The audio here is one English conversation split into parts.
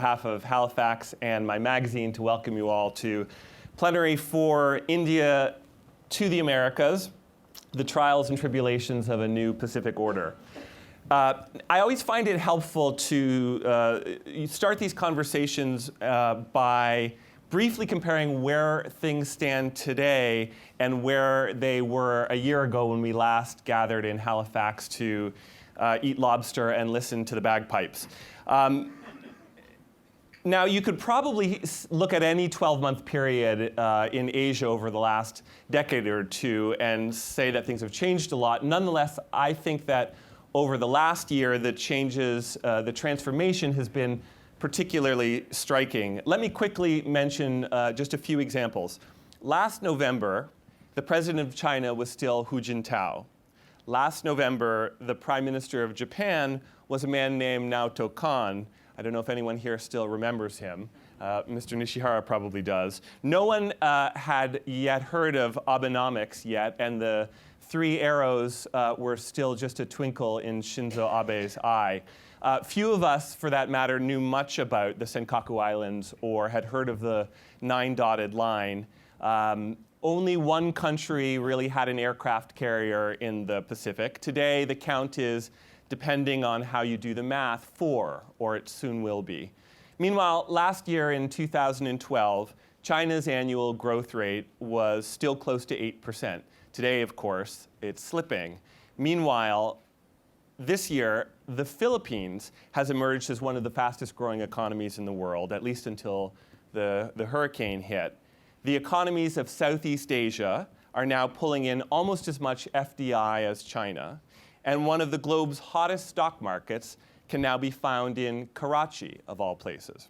behalf of Halifax and my magazine to welcome you all to Plenary for India to the Americas, the Trials and Tribulations of a New Pacific Order. I always find it helpful to start these conversations by briefly comparing where things stand today and where they were a year ago when we last gathered in Halifax to eat lobster and listen to the bagpipes. Now, you could probably look at any 12-month period in Asia over the last decade or two and say that things have changed a lot. Nonetheless, I think that over the last year, the changes, the transformation has been particularly striking. Let me quickly mention just a few examples. Last November, the president of China was still Hu Jintao. Last November, the prime minister of Japan was a man named Naoto Kan. I don't know if anyone here still remembers him. Mr. Nishihara probably does. No one had yet heard of Abenomics yet, and the three arrows were still just a twinkle in Shinzo Abe's eye. Few of us, for that matter, knew much about the Senkaku Islands or had heard of the nine-dotted line. Only one country really had an aircraft carrier in the Pacific. Today, the count is, depending on how you do the math, 4, or it soon will be. Meanwhile, last year in 2012, China's annual growth rate was still close to 8%. Today, of course, it's slipping. Meanwhile, this year, the Philippines has emerged as one of the fastest growing economies in the world, at least until the hurricane hit. The economies of Southeast Asia are now pulling in almost as much FDI as China. And one of the globe's hottest stock markets can now be found in Karachi, of all places.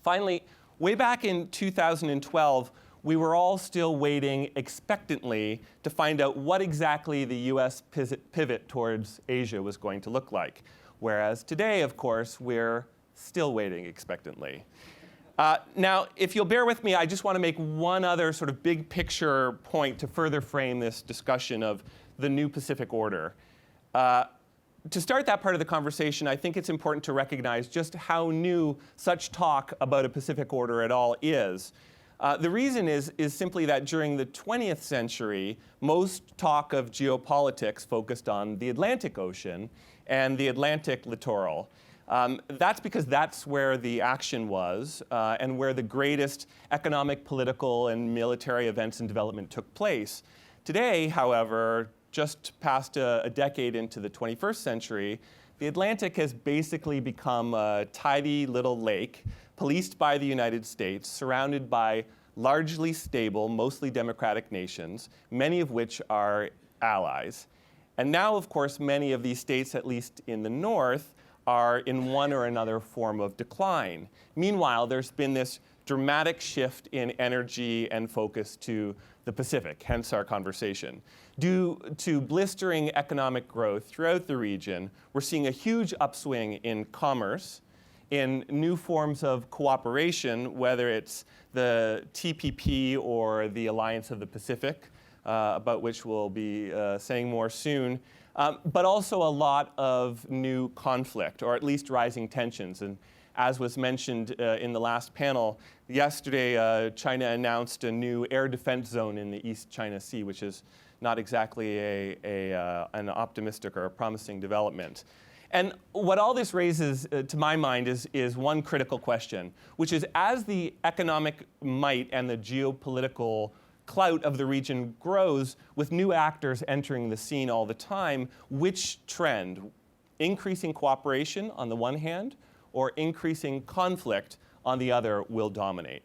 Finally, way back in 2012, we were all still waiting expectantly to find out what exactly the US pivot towards Asia was going to look like. Whereas today, of course, we're still waiting expectantly. Now, if you'll bear with me, I just want to make one other sort of big picture point to further frame this discussion of the new Pacific Order. To start that part of the conversation, I think it's important to recognize just how new such talk about a Pacific Order at all is. The reason is simply that during the 20th century, most talk of geopolitics focused on the Atlantic Ocean and the Atlantic littoral. That's because that's where the action was and where the greatest economic, political, and military events and development took place. Today, however, just past a decade into the 21st century, the Atlantic has basically become a tidy little lake policed by the United States, surrounded by largely stable, mostly democratic nations, many of which are allies. And now, of course, many of these states, at least in the north, are in one or another form of decline. Meanwhile, there's been this dramatic shift in energy and focus to the Pacific, hence our conversation. Due to blistering economic growth throughout the region, we're seeing a huge upswing in commerce, in new forms of cooperation, whether it's the TPP or the Alliance of the Pacific, about which we'll be saying more soon, but also a lot of new conflict, or at least rising tensions. And as was mentioned in the last panel, yesterday China announced a new air defense zone in the East China Sea, which is not exactly an optimistic or a promising development. And what all this raises, to my mind, is one critical question, which is, as the economic might and the geopolitical clout of the region grows, with new actors entering the scene all the time, which trend, increasing cooperation on the one hand, or increasing conflict on the other, will dominate?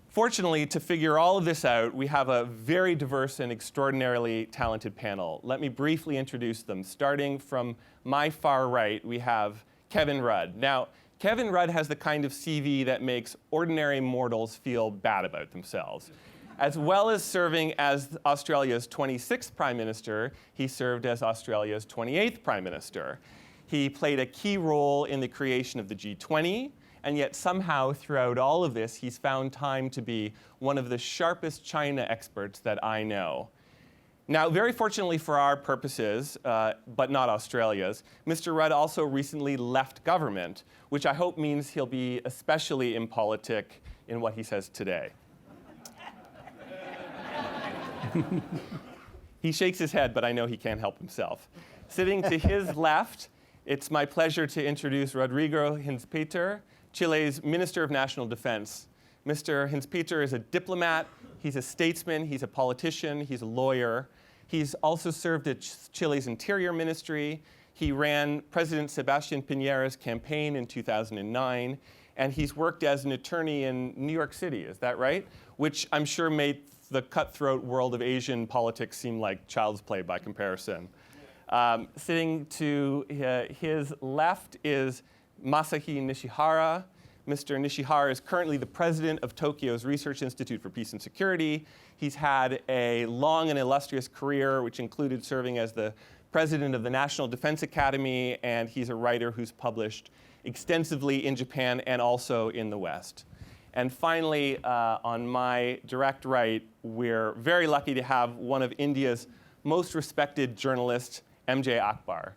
Fortunately, to figure all of this out, we have a very diverse and extraordinarily talented panel. Let me briefly introduce them. Starting from my far right, we have Kevin Rudd. Now, Kevin Rudd has the kind of CV that makes ordinary mortals feel bad about themselves. As well as serving as Australia's 26th Prime Minister, he served as Australia's 28th Prime Minister. He played a key role in the creation of the G20, and yet somehow throughout all of this, he's found time to be one of the sharpest China experts that I know. Now, very fortunately for our purposes, but not Australia's, Mr. Rudd also recently left government, which I hope means he'll be especially impolitic in what he says today. He shakes his head, but I know he can't help himself. Sitting to his left, it's my pleasure to introduce Rodrigo Hinz-Peter, Chile's Minister of National Defense. Mr. Hinz-Peter is a diplomat, he's a statesman, he's a politician, he's a lawyer. He's also served at Chile's Interior Ministry. He ran President Sebastián Piñera's campaign in 2009, and he's worked as an attorney in New York City, is that right? Which I'm sure made the cutthroat world of Asian politics seem like child's play by comparison. Sitting to his left is Masahi Nishihara. Mr. Nishihara is currently the president of Tokyo's Research Institute for Peace and Security. He's had a long and illustrious career, which included serving as the president of the National Defense Academy, and he's a writer who's published extensively in Japan and also in the West. And finally, on my direct right, we're very lucky to have one of India's most respected journalists, MJ Akbar.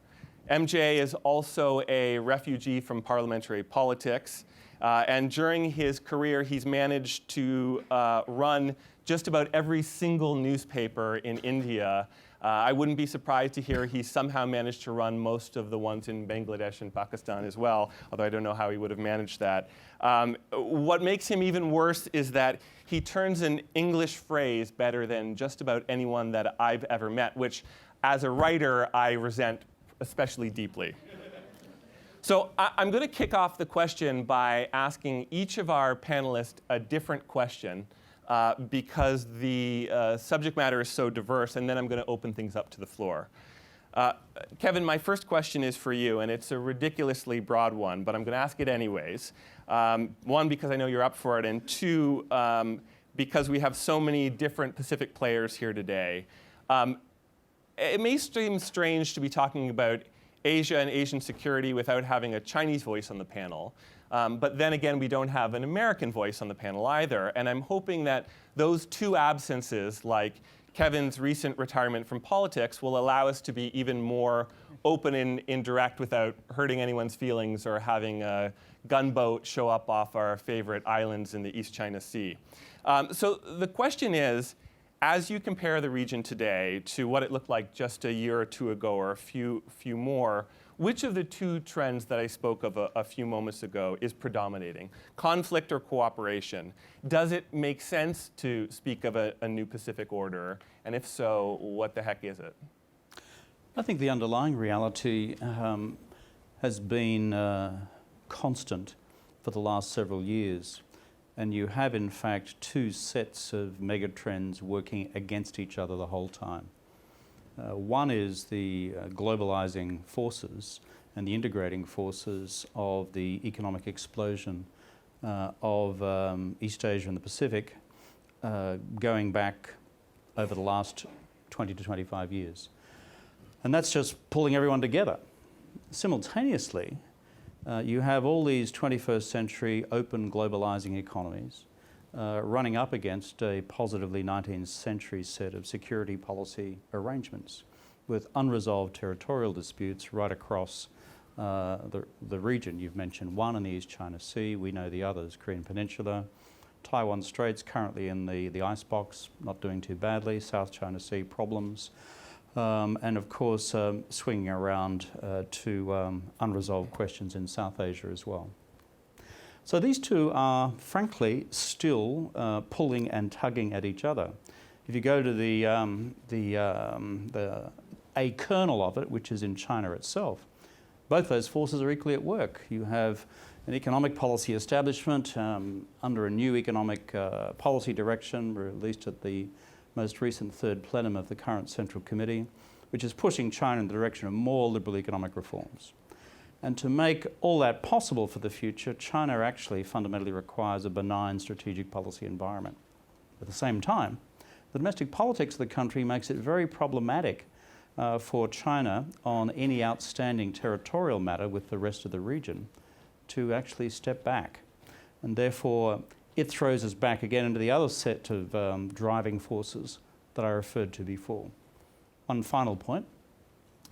MJ is also a refugee from parliamentary politics. And during his career, he's managed to run just about every single newspaper in India. I wouldn't be surprised to hear he somehow managed to run most of the ones in Bangladesh and Pakistan as well, although I don't know how he would have managed that. What makes him even worse is that he turns an English phrase better than just about anyone that I've ever met, which, as a writer, I resent especially deeply. So I'm going to kick off the question by asking each of our panelists a different question because the subject matter is so diverse, and then I'm going to open things up to the floor. Kevin, my first question is for you, and it's a ridiculously broad one, but I'm going to ask it anyways. One, because I know you're up for it, and two, because we have so many different Pacific players here today. It may seem strange to be talking about Asia and Asian security without having a Chinese voice on the panel. But then again, we don't have an American voice on the panel either. And I'm hoping that those two absences, like Kevin's recent retirement from politics, will allow us to be even more open and indirect without hurting anyone's feelings or having a gunboat show up off our favorite islands in the East China Sea. So the question is, as you compare the region today to what it looked like just a year or two ago or a few more, which of the two trends that I spoke of a few moments ago is predominating? Conflict or cooperation? Does it make sense to speak of a new Pacific order? And if so, what the heck is it? I think the underlying reality has been constant for the last several years. And you have, in fact, two sets of megatrends working against each other the whole time. One is the globalizing forces and the integrating forces of the economic explosion of East Asia and the Pacific going back over the last 20 to 25 years. And that's just pulling everyone together. Simultaneously, you have all these 21st century open globalizing economies running up against a positively 19th century set of security policy arrangements with unresolved territorial disputes right across the region. You've mentioned one in the East China Sea, we know the others, Korean Peninsula, Taiwan Straits currently in the icebox, not doing too badly, South China Sea problems. And of course, swinging around to unresolved questions in South Asia as well. So these two are, frankly, still pulling and tugging at each other. If you go to a kernel of it, which is in China itself, both those forces are equally at work. You have an economic policy establishment under a new economic policy direction released at the most recent third plenum of the current Central Committee, which is pushing China in the direction of more liberal economic reforms. And to make all that possible for the future, China actually fundamentally requires a benign strategic policy environment. At the same time, the domestic politics of the country makes it very problematic for China on any outstanding territorial matter with the rest of the region to actually step back. And therefore, it throws us back again into the other set of driving forces that I referred to before. one final point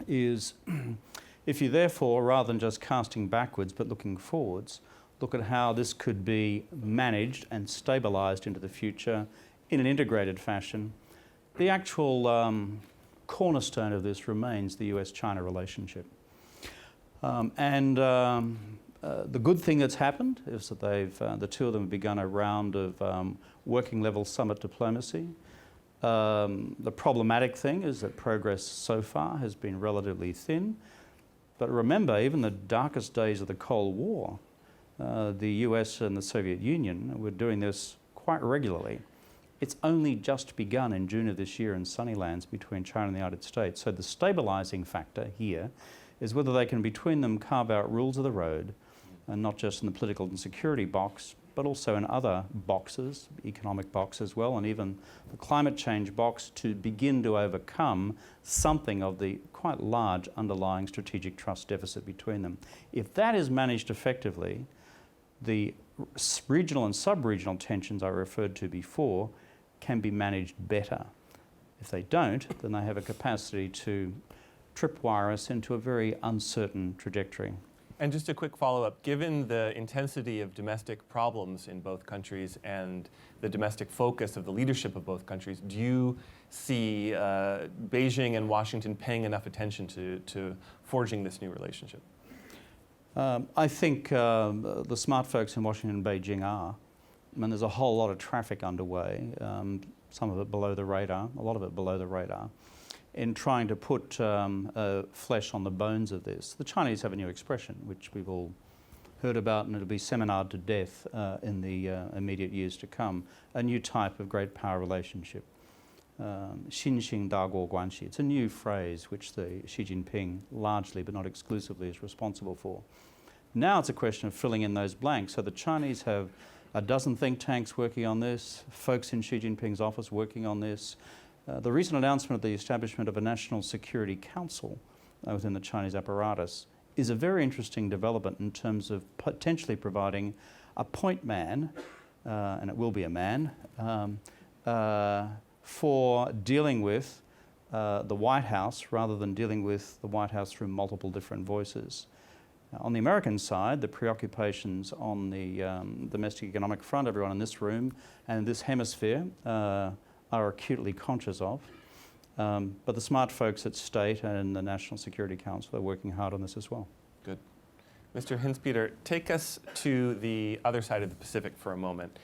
is if you therefore, rather than just casting backwards but looking forwards, look at how this could be managed and stabilised into the future in an integrated fashion, the actual cornerstone of this remains the US-China relationship. The good thing that's happened is that the two of them have begun a round of working level summit diplomacy. The problematic thing is that progress so far has been relatively thin. But remember, even the darkest days of the Cold War, the US and the Soviet Union were doing this quite regularly. It's only just begun in June of this year in sunny lands between China and the United States. So the stabilising factor here is whether they can between them carve out rules of the road, and not just in the political and security box, but also in other boxes, economic box as well, and even the climate change box, to begin to overcome something of the quite large underlying strategic trust deficit between them. If that is managed effectively, the regional and sub-regional tensions I referred to before can be managed better. If they don't, then they have a capacity to tripwire us into a very uncertain trajectory. And just a quick follow-up, given the intensity of domestic problems in both countries and the domestic focus of the leadership of both countries, do you see Beijing and Washington paying enough attention to forging this new relationship? I think the smart folks in Washington and Beijing are. I mean, there's a whole lot of traffic underway, some of it below the radar, a lot of it below the radar, in trying to put flesh on the bones of this. The Chinese have a new expression, which we've all heard about, and it'll be seminared to death in the immediate years to come, a new type of great power relationship. Xinxing Daguo Guanxi. It's a new phrase which Xi Jinping largely, but not exclusively, is responsible for. Now it's a question of filling in those blanks. So the Chinese have a dozen think tanks working on this, folks in Xi Jinping's office working on this. The recent announcement of the establishment of a National Security Council within the Chinese apparatus is a very interesting development in terms of potentially providing a point man, and it will be a man, for dealing with the White House rather than dealing with the White House through multiple different voices. On the American side, the preoccupations on the domestic economic front, everyone in this room and in this hemisphere are acutely conscious of. But the smart folks at State and the National Security Council are working hard on this as well. Good. Mr. Hinspeter, take us to the other side of the Pacific for a moment.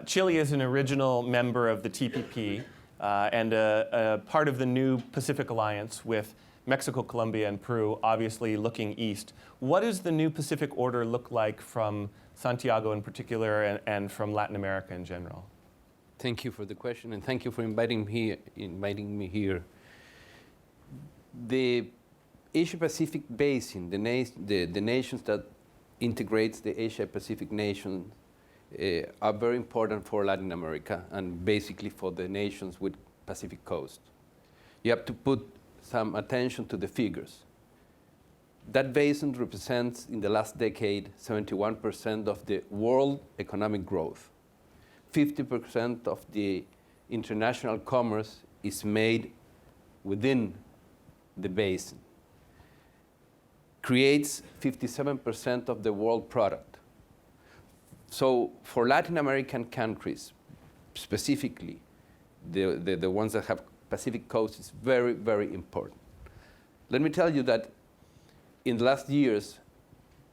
Chile is an original member of the TPP and a part of the new Pacific Alliance with Mexico, Colombia, and Peru, obviously looking east. What does the new Pacific order look like from Santiago in particular and from Latin America in general? Thank you for the question, and thank you for inviting me here. The Asia-Pacific Basin, the nations that integrates the Asia-Pacific nations are very important for Latin America and basically for the nations with Pacific coast. You have to put some attention to the figures. That basin represents, in the last decade, 71% of the world economic growth. 50% of the international commerce is made within the basin. Creates 57% of the world product. So for Latin American countries, specifically, the ones that have Pacific coast, is very, very important. Let me tell you that in the last years,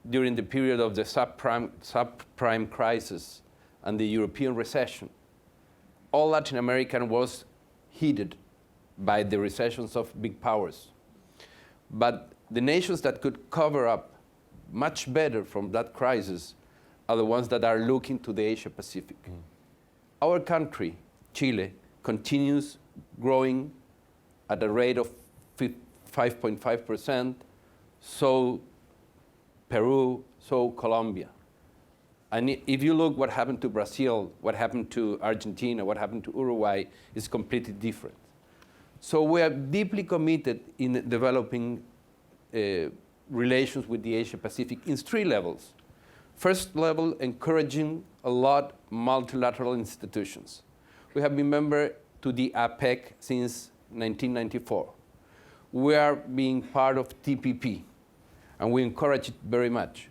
during the period of the subprime crisis and the European recession, all Latin America was hit by the recessions of big powers. But the nations that could cover up much better from that crisis are the ones that are looking to the Asia Pacific. Our country, Chile, continues growing at a rate of 5.5%, so Peru, so Colombia. And if you look what happened to Brazil, what happened to Argentina, what happened to Uruguay, is completely different. So we are deeply committed in developing relations with the Asia Pacific in 3 levels. First level, encouraging a lot multilateral institutions. We have been member to the APEC since 1994. We are being part of TPP, and we encourage it very much.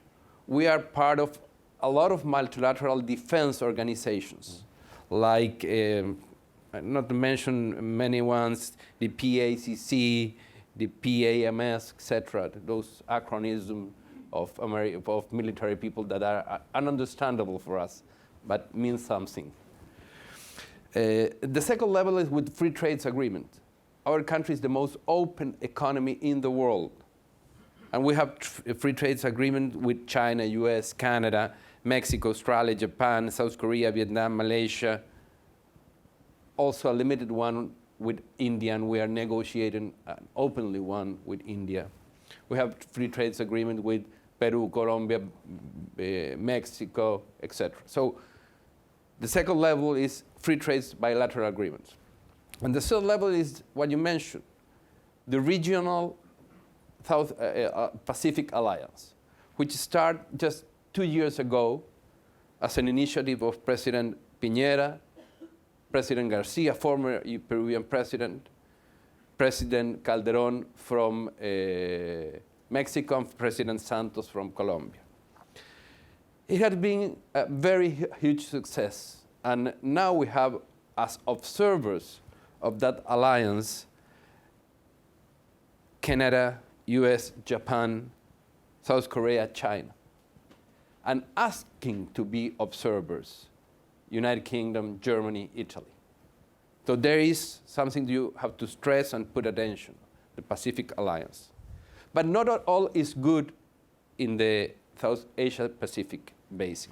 We are part of a lot of multilateral defense organizations, like, not to mention many ones, the PACC, the PAMS, etc., those acronyms of military people that are ununderstandable for us, but mean something. The second level is with free trade agreement. Our country is the most open economy in the world. And we have a free trade agreement with China, US, Canada, Mexico, Australia, Japan, South Korea, Vietnam, Malaysia. Also a limited one with India, and we are negotiating an openly one with India. We have free trade agreement with Peru, Colombia, Mexico, etc. So the second level is free trade bilateral agreements. And the third level is what you mentioned, the regional South Pacific Alliance, which started just 2 years ago as an initiative of President Piñera, President Garcia, former Peruvian president, President Calderón from Mexico, and President Santos from Colombia. It had been a very huge success, and now we have, as observers of that alliance, Canada, US, Japan, South Korea, China, and asking to be observers, United Kingdom, Germany, Italy. So there is something you have to stress and put attention, the Pacific Alliance. But not all is good in the South Asia Pacific basin.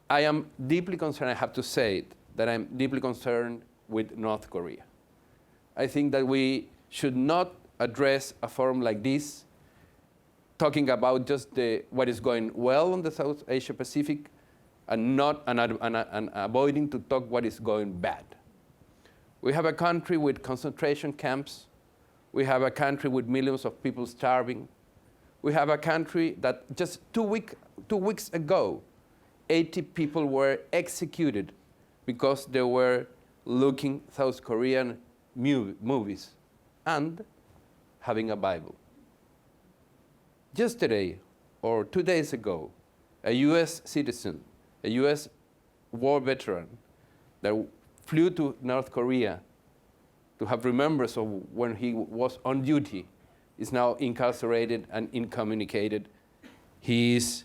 I am deeply concerned, I have to say it, that I'm deeply concerned with North Korea. I think that we should not address a forum like this talking about just what is going well in the South Asia Pacific and avoiding to talk what is going bad. We have a country with concentration camps. We have a country with millions of people starving. We have a country that just 2 weeks ago, 80 people were executed because they were looking South Korean movies and having a Bible. Yesterday, or 2 days ago, a US citizen, a US war veteran that flew to North Korea to have remembrance of when he was on duty, is now incarcerated and incommunicated. He is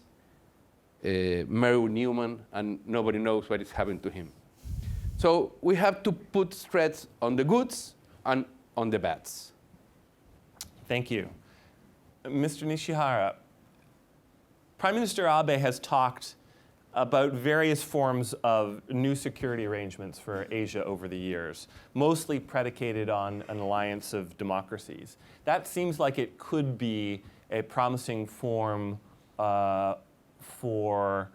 Meryl Newman, and nobody knows what is happening to him. So we have to put stress on the goods and on the bads. Thank you. Mr. Nishihara, Prime Minister Abe has talked about various forms of new security arrangements for Asia over the years, mostly predicated on an alliance of democracies. That seems like it could be a promising form for,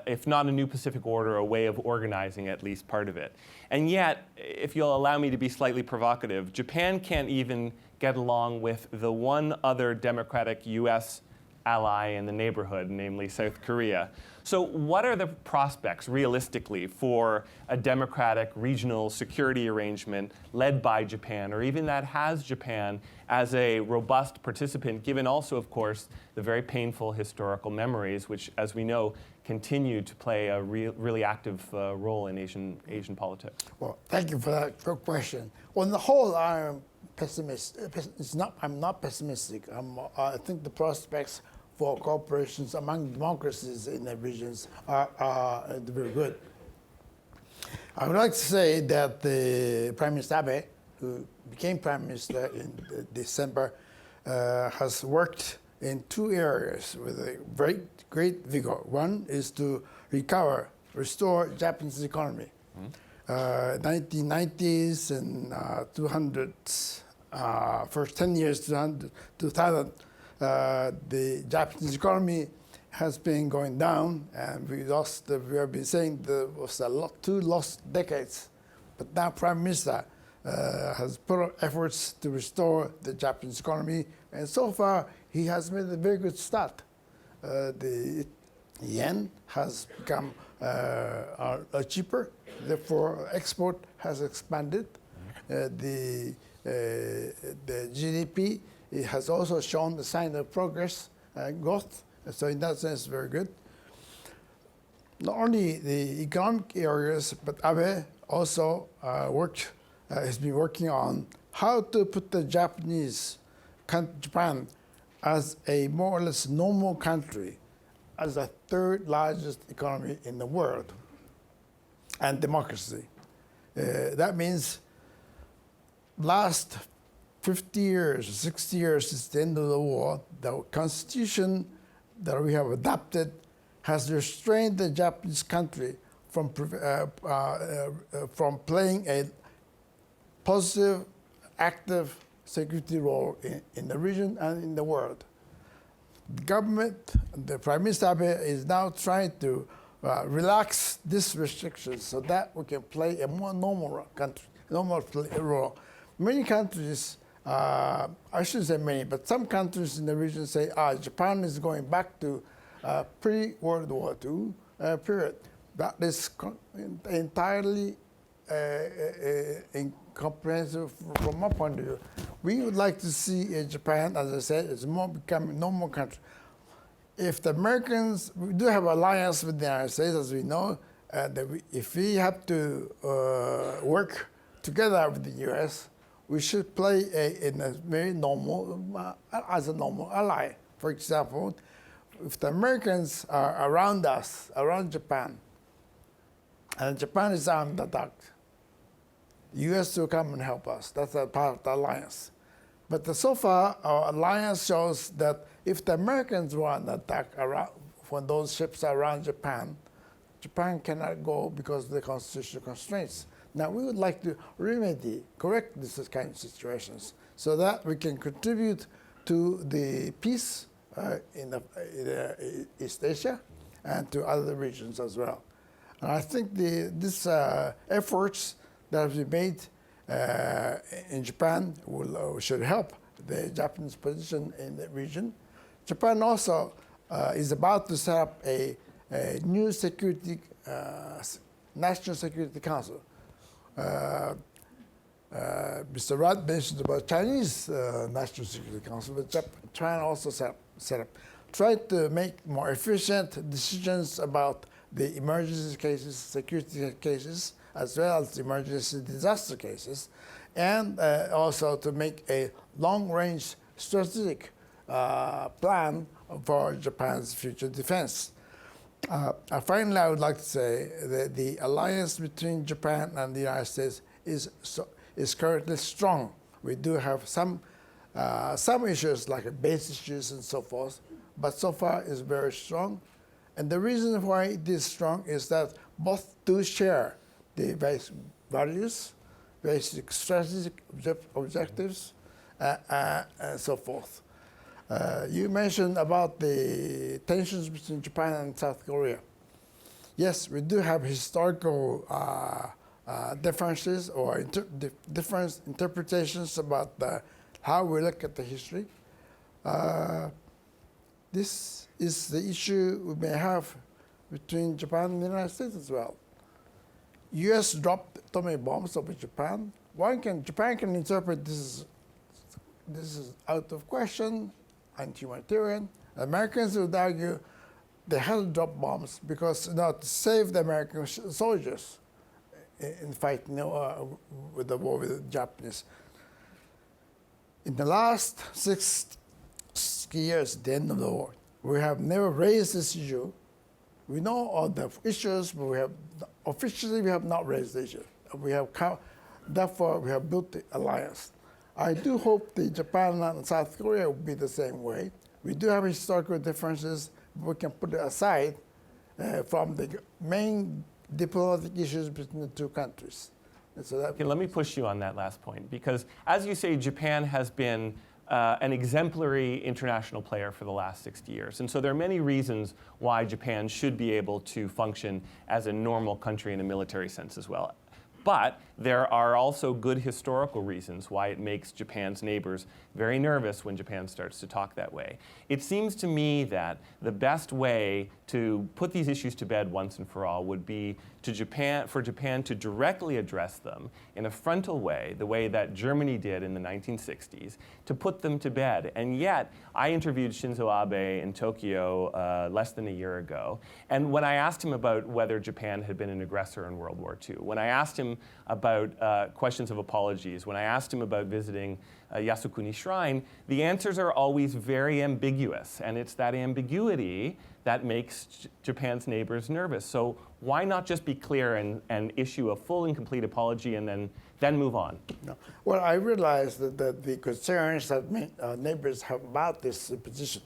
if not a new Pacific order, a way of organizing at least part of it. And yet, if you'll allow me to be slightly provocative, Japan can't even get along with the one other democratic US ally in the neighborhood, namely South Korea. So what are the prospects, realistically, for a democratic regional security arrangement led by Japan, or even that has Japan as a robust participant, given also, of course, the very painful historical memories, which, as we know, continue to play a really active role in Asian politics? Well, thank you for that good question. On the whole, I'm not pessimistic. I think the prospects for cooperations among democracies in the regions are very good. I would like to say that the Prime Minister Abe, who became Prime Minister in December, has worked in 2 areas with a very great vigor. One is to restore Japanese economy. 1990s and 200s, first 10 years, 2000, the Japanese economy has been going down, and we have been saying there was 2 lost decades. But now Prime Minister has put up efforts to restore the Japanese economy, and so far he has made a very good start. The yen has become cheaper, therefore export has expanded. The the GDP, it has also shown the sign of progress, growth. So in that sense, very good. Not only the economic areas, but Abe also has been working on how to put the Japan as a more or less normal country, as the third largest economy in the world, and democracy. That means last 50 years, 60 years since the end of the war, the constitution that we have adopted has restrained the Japanese country from playing a positive, active security role in the region and in the world. The government, the Prime Minister Abe is now trying to relax these restrictions so that we can play a more normal role. Many countries, I shouldn't say many, but some countries in the region say, Japan is going back to pre-World War II period. That is entirely incomprehensible from my point of view. We would like to see Japan, as I said, is more becoming a normal country. If the Americans, we do have alliance with the United States, as we know, if we have to work together with the U.S., we should play in a very normal, as a normal ally. For example, if the Americans are around us, around Japan, and Japan is under attack, the U.S. will come and help us. That's a part of the alliance. But so far, our alliance shows that if the Americans were under attack when those ships are around Japan, Japan cannot go because of the constitutional constraints. Now, we would like to correct these kind of situations so that we can contribute to the peace in East Asia and to other regions as well. And I think these efforts that have been made in Japan should help the Japanese position in the region. Japan also is about to set up a new National Security Council. Mr. Rudd mentioned about Chinese National Security Council, but Japan also set up. Try to make more efficient decisions about the emergency cases, security cases, as well as emergency disaster cases, and also to make a long-range strategic plan for Japan's future defense. Finally, I would like to say that the alliance between Japan and the United States is currently strong. We do have some issues like base issues and so forth, but so far it's very strong. And the reason why it is strong is that both do share the basic values, basic strategic objectives, and so forth. You mentioned about the tensions between Japan and South Korea. Yes, we do have historical differences or different interpretations about how we look at the history. This is the issue we may have between Japan and the United States as well. U.S. dropped atomic bombs over Japan. Japan can interpret this is out of question, anti-humanitarian. Americans would argue they had to drop bombs because to save the American soldiers in fighting with the war with the Japanese. In the last 60 years, at the end of the war, we have never raised this issue. We know all the issues, but officially we have not raised the issue. Therefore, we have built the alliance. I do hope that Japan and South Korea will be the same way. We do have historical differences, but we can put it aside from the main diplomatic issues between the two countries. And so Okay, let me push you on that last point, because as you say, Japan has been an exemplary international player for the last 60 years. And so there are many reasons why Japan should be able to function as a normal country in a military sense as well. But there are also good historical reasons why it makes Japan's neighbors very nervous when Japan starts to talk that way. It seems to me that the best way to put these issues to bed once and for all would be for Japan to directly address them in a frontal way, the way that Germany did in the 1960s, to put them to bed. And yet, I interviewed Shinzo Abe in Tokyo less than a year ago, and when I asked him about whether Japan had been an aggressor in World War II, when I asked him about questions of apologies, when I asked him about visiting Yasukuni Shrine, the answers are always very ambiguous, and it's that ambiguity that makes Japan's neighbors nervous. So why not just be clear and issue a full and complete apology and then move on? No. Well, I realize that the concerns that neighbors have about this position,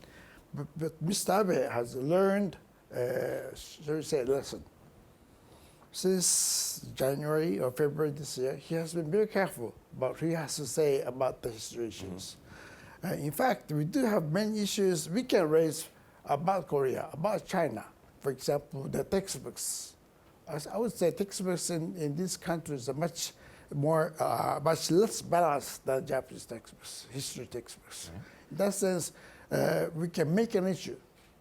but Mr. Abe has learned, shall we say, a lesson. Since January or February this year, he has been very careful about what he has to say about the situations. In fact, we do have many issues we can raise about Korea, about China. For example, the textbooks. As I would say textbooks in these countries are much less balanced than Japanese textbooks, history textbooks. In that sense, we can make an issue,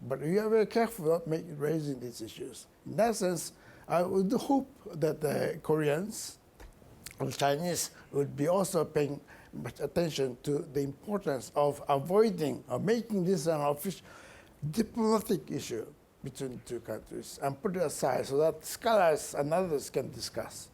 but we are very careful about raising these issues. In that sense, I would hope that the Koreans and Chinese would be also paying much attention to the importance of avoiding or making this an official diplomatic issue between the two countries and put it aside so that scholars and others can discuss.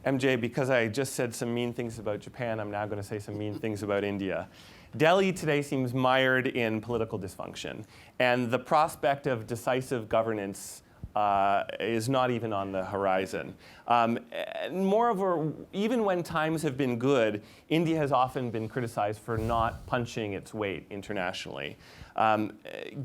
MJ, because I just said some mean things about Japan, I'm now going to say some mean things about India. Delhi today seems mired in political dysfunction, and the prospect of decisive governance is not even on the horizon. Moreover, even when times have been good, India has often been criticized for not punching its weight internationally.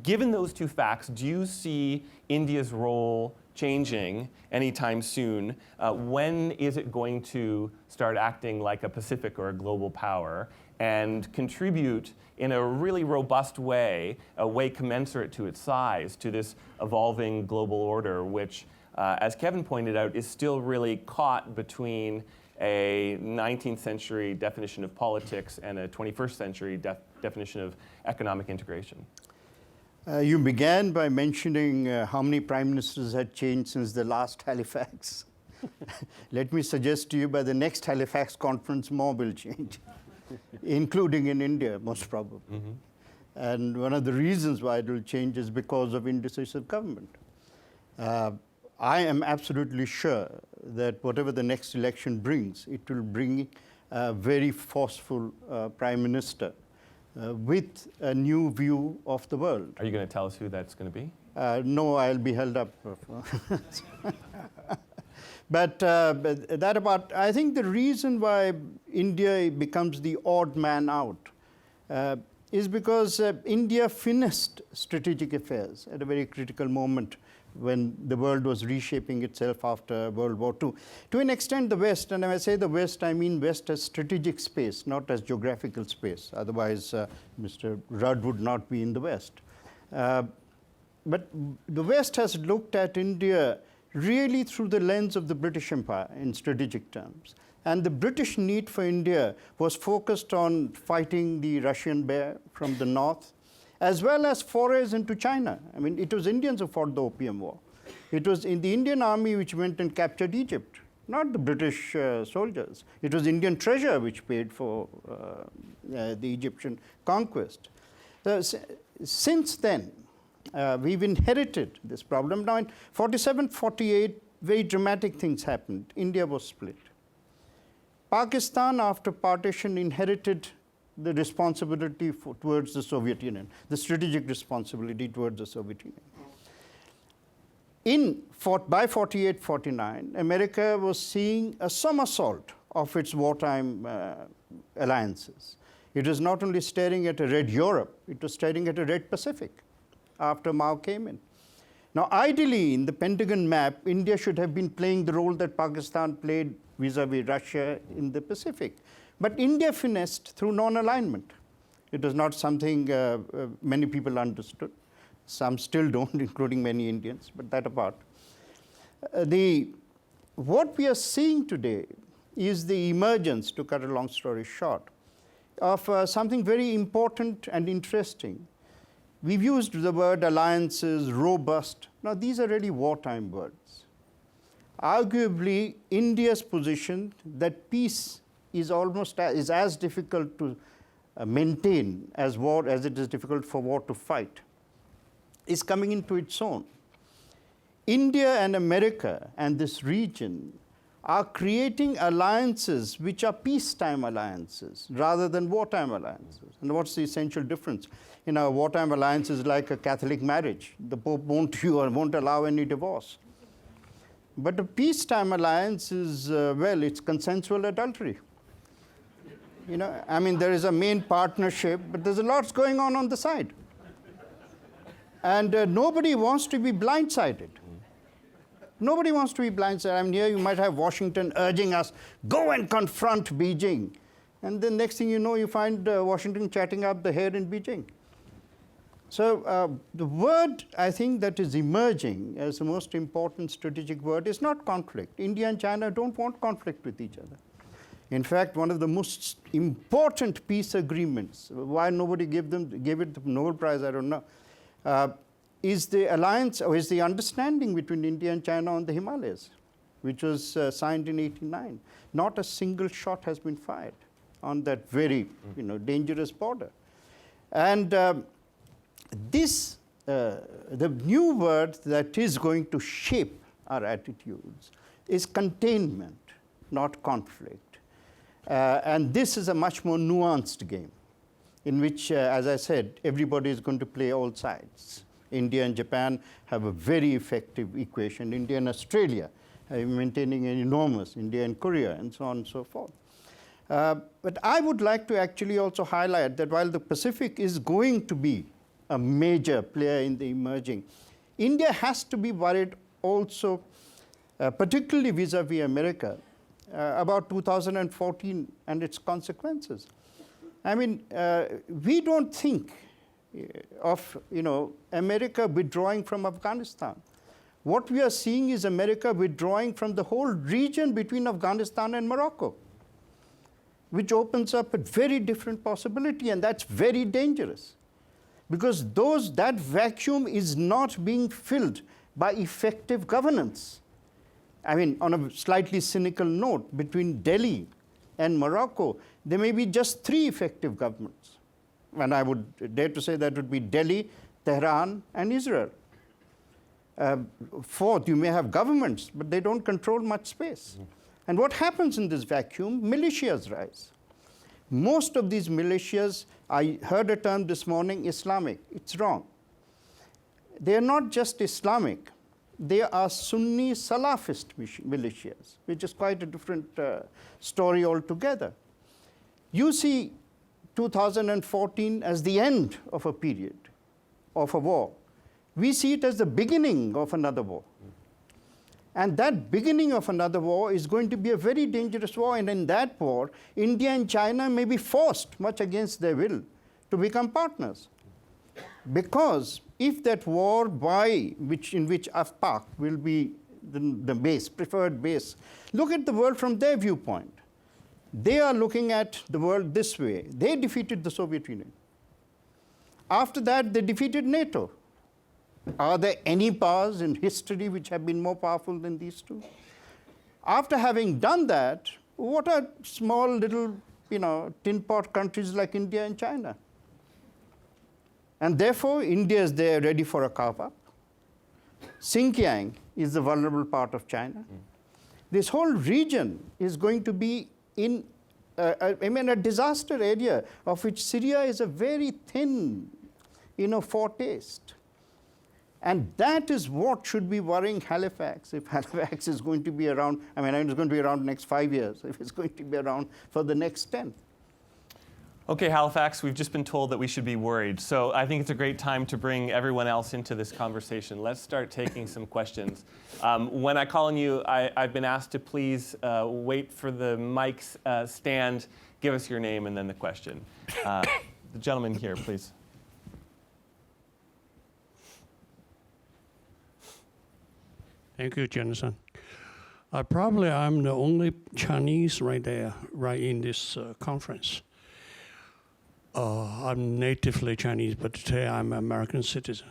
Given those two facts, do you see India's role changing anytime soon? When is it going to start acting like a Pacific or a global power and contribute in a really robust way, a way commensurate to its size, to this evolving global order, which, as Kevin pointed out, is still really caught between a 19th century definition of politics and a 21st century definition of economic integration? You began by mentioning how many prime ministers had changed since the last Halifax. Let me suggest to you by the next Halifax conference, more will change, including in India, most probably. Mm-hmm. And one of the reasons why it will change is because of indecisive government. I am absolutely sure that whatever the next election brings, it will bring a very forceful prime minister with a new view of the world. Are you going to tell us who that's going to be? No, I'll be held up. But I think the reason why India becomes the odd man out is because India finished strategic affairs at a very critical moment when the world was reshaping itself after World War II. To an extent, the West, and when I say the West, I mean West as strategic space, not as geographical space. Otherwise, Mr. Rudd would not be in the West. But the West has looked at India really through the lens of the British Empire in strategic terms. And the British need for India was focused on fighting the Russian bear from the north, as well as forays into China. I mean, it was Indians who fought the Opium War. It was in the Indian army which went and captured Egypt, not the British soldiers. It was Indian treasure which paid for the Egyptian conquest. So, since then, we've inherited this problem. Now, in 47-48, very dramatic things happened. India was split. Pakistan, after partition, inherited the responsibility towards the Soviet Union, the strategic responsibility towards the Soviet Union. By 48-49, America was seeing a somersault of its wartime alliances. It was not only staring at a red Europe, it was staring at a red Pacific after Mao came in. Now, ideally, in the Pentagon map, India should have been playing the role that Pakistan played vis-a-vis Russia in the Pacific. But India finessed through non-alignment. It was not something many people understood. Some still don't, including many Indians, but that apart. what we are seeing today is the emergence, to cut a long story short, of something very important and interesting. We've used the word alliances, robust. Now, these are really wartime words. Arguably, India's position that peace is is as difficult to maintain as it is difficult for war to fight, is coming into its own. India and America and this region are creating alliances which are peacetime alliances rather than wartime alliances. And what's the essential difference? In a wartime alliance is like a Catholic marriage. The Pope won't allow any divorce. But a peacetime alliance is, well, it's consensual adultery. You know, I mean, there is a main partnership, but there's a lot going on the side. And nobody wants to be blindsided. Nobody wants to be blindsided. I mean, here you might have Washington urging us, go and confront Beijing. And then next thing you know, you find Washington chatting up the hair in Beijing. So the word, I think, that is emerging as the most important strategic word is not conflict. India and China don't want conflict with each other. In fact, one of the most important peace agreements, why nobody gave it the Nobel Prize, I don't know, is the alliance or is the understanding between India and China on the Himalayas, which was signed in 1989. Not a single shot has been fired on that very dangerous border. And the new word that is going to shape our attitudes is containment, not conflict. And this is a much more nuanced game in which, as I said, everybody is going to play all sides. India and Japan have a very effective equation. India and Australia are maintaining an enormous, India and Korea, and so on and so forth. But I would like to actually also highlight that while the Pacific is going to be a major player in the emerging, India has to be worried also, particularly vis-a-vis America, about 2014 and its consequences. I mean, we don't think of America withdrawing from Afghanistan. What we are seeing is America withdrawing from the whole region between Afghanistan and Morocco, which opens up a very different possibility, and that's very dangerous. Because that vacuum is not being filled by effective governance. I mean, on a slightly cynical note, between Delhi and Morocco, there may be just 3 effective governments. And I would dare to say that would be Delhi, Tehran, and Israel. 4th, you may have governments, but they don't control much space. And what happens in this vacuum? Militias rise. Most of these militias, I heard a term this morning, Islamic. It's wrong. They are not just Islamic. They are Sunni Salafist militias, which is quite a different story altogether. You see 2014 as the end of a period of a war. We see it as the beginning of another war. And that beginning of another war is going to be a very dangerous war. And in that war, India and China may be forced, much against their will, to become partners. Because if that war in which AFPAC will be the base, preferred base, look at the world from their viewpoint. They are looking at the world this way. They defeated the Soviet Union. After that, they defeated NATO. Are there any powers in history which have been more powerful than these two? After having done that, what are small little, tin pot countries like India and China? And therefore, India is there ready for a carve-up. Xinjiang is the vulnerable part of China. This whole region is going to be in a disaster area of which Syria is a very thin, foretaste. And that is what should be worrying Halifax, if Halifax is going to be around. I mean, it's going to be around the next 5 years, if it's going to be around for the next 10. Okay, Halifax, we've just been told that we should be worried. So I think it's a great time to bring everyone else into this conversation. Let's start taking some questions. When I call on you, I've been asked to please wait for the mics stand, give us your name, and then the question. The gentleman here, please. Thank you, Jonathan. I'm the only Chinese right there, right in this conference. I'm natively Chinese, but today I'm American citizen.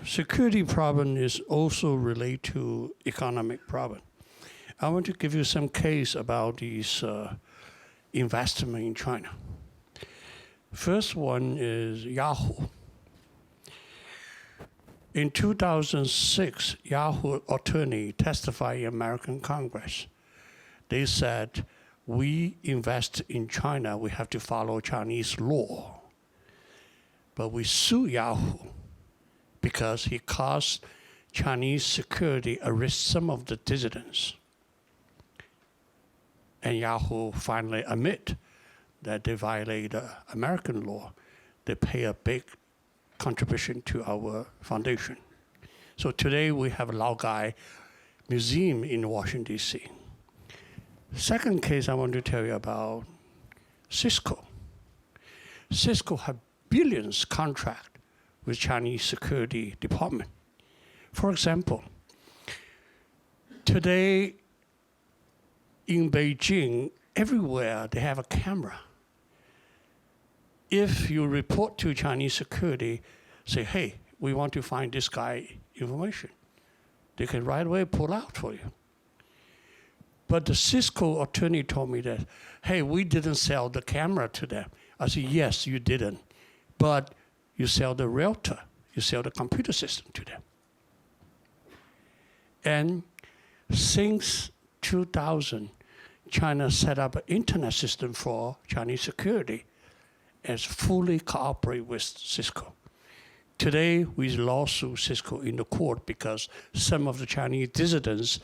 Security problem is also related to economic problem. I want to give you some case about these investment in China. First one is Yahoo. In 2006, Yahoo attorney testified in American Congress. They said, we invest in China, we have to follow Chinese law. But we sue Yahoo because he caused Chinese security arrest some of the dissidents. And Yahoo finally admit that they violate American law. They pay a big contribution to our foundation. So today we have a Laogai Museum in Washington, D.C. Second case I want to tell you about Cisco. Cisco have billions contract with Chinese security department. For example, today in Beijing, everywhere they have a camera. If you report to Chinese security, say, hey, we want to find this guy information, they can right away pull out for you. But the Cisco attorney told me that, hey, we didn't sell the camera to them. I said, yes, you didn't. But you sell the router, you sell the computer system to them. And since 2000, China set up an internet system for Chinese security and fully cooperate with Cisco. Today, we lawsuit Cisco in the court because some of the Chinese dissidents,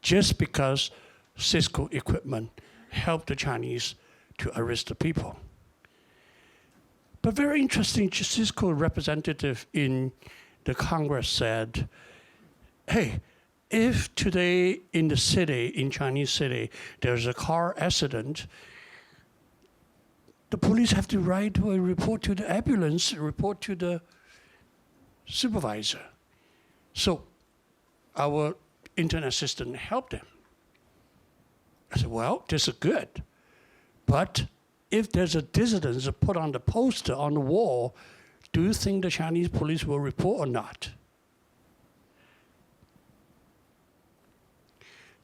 just because Cisco equipment helped the Chinese to arrest the people. But very interesting, Cisco representative in the Congress said, hey, if today in the city, in Chinese city, there's a car accident, the police have to write a report to the ambulance, report to the supervisor. So our internet system helped them. I said, well, this is good. But if there's a dissident put on the poster on the wall, do you think the Chinese police will report or not?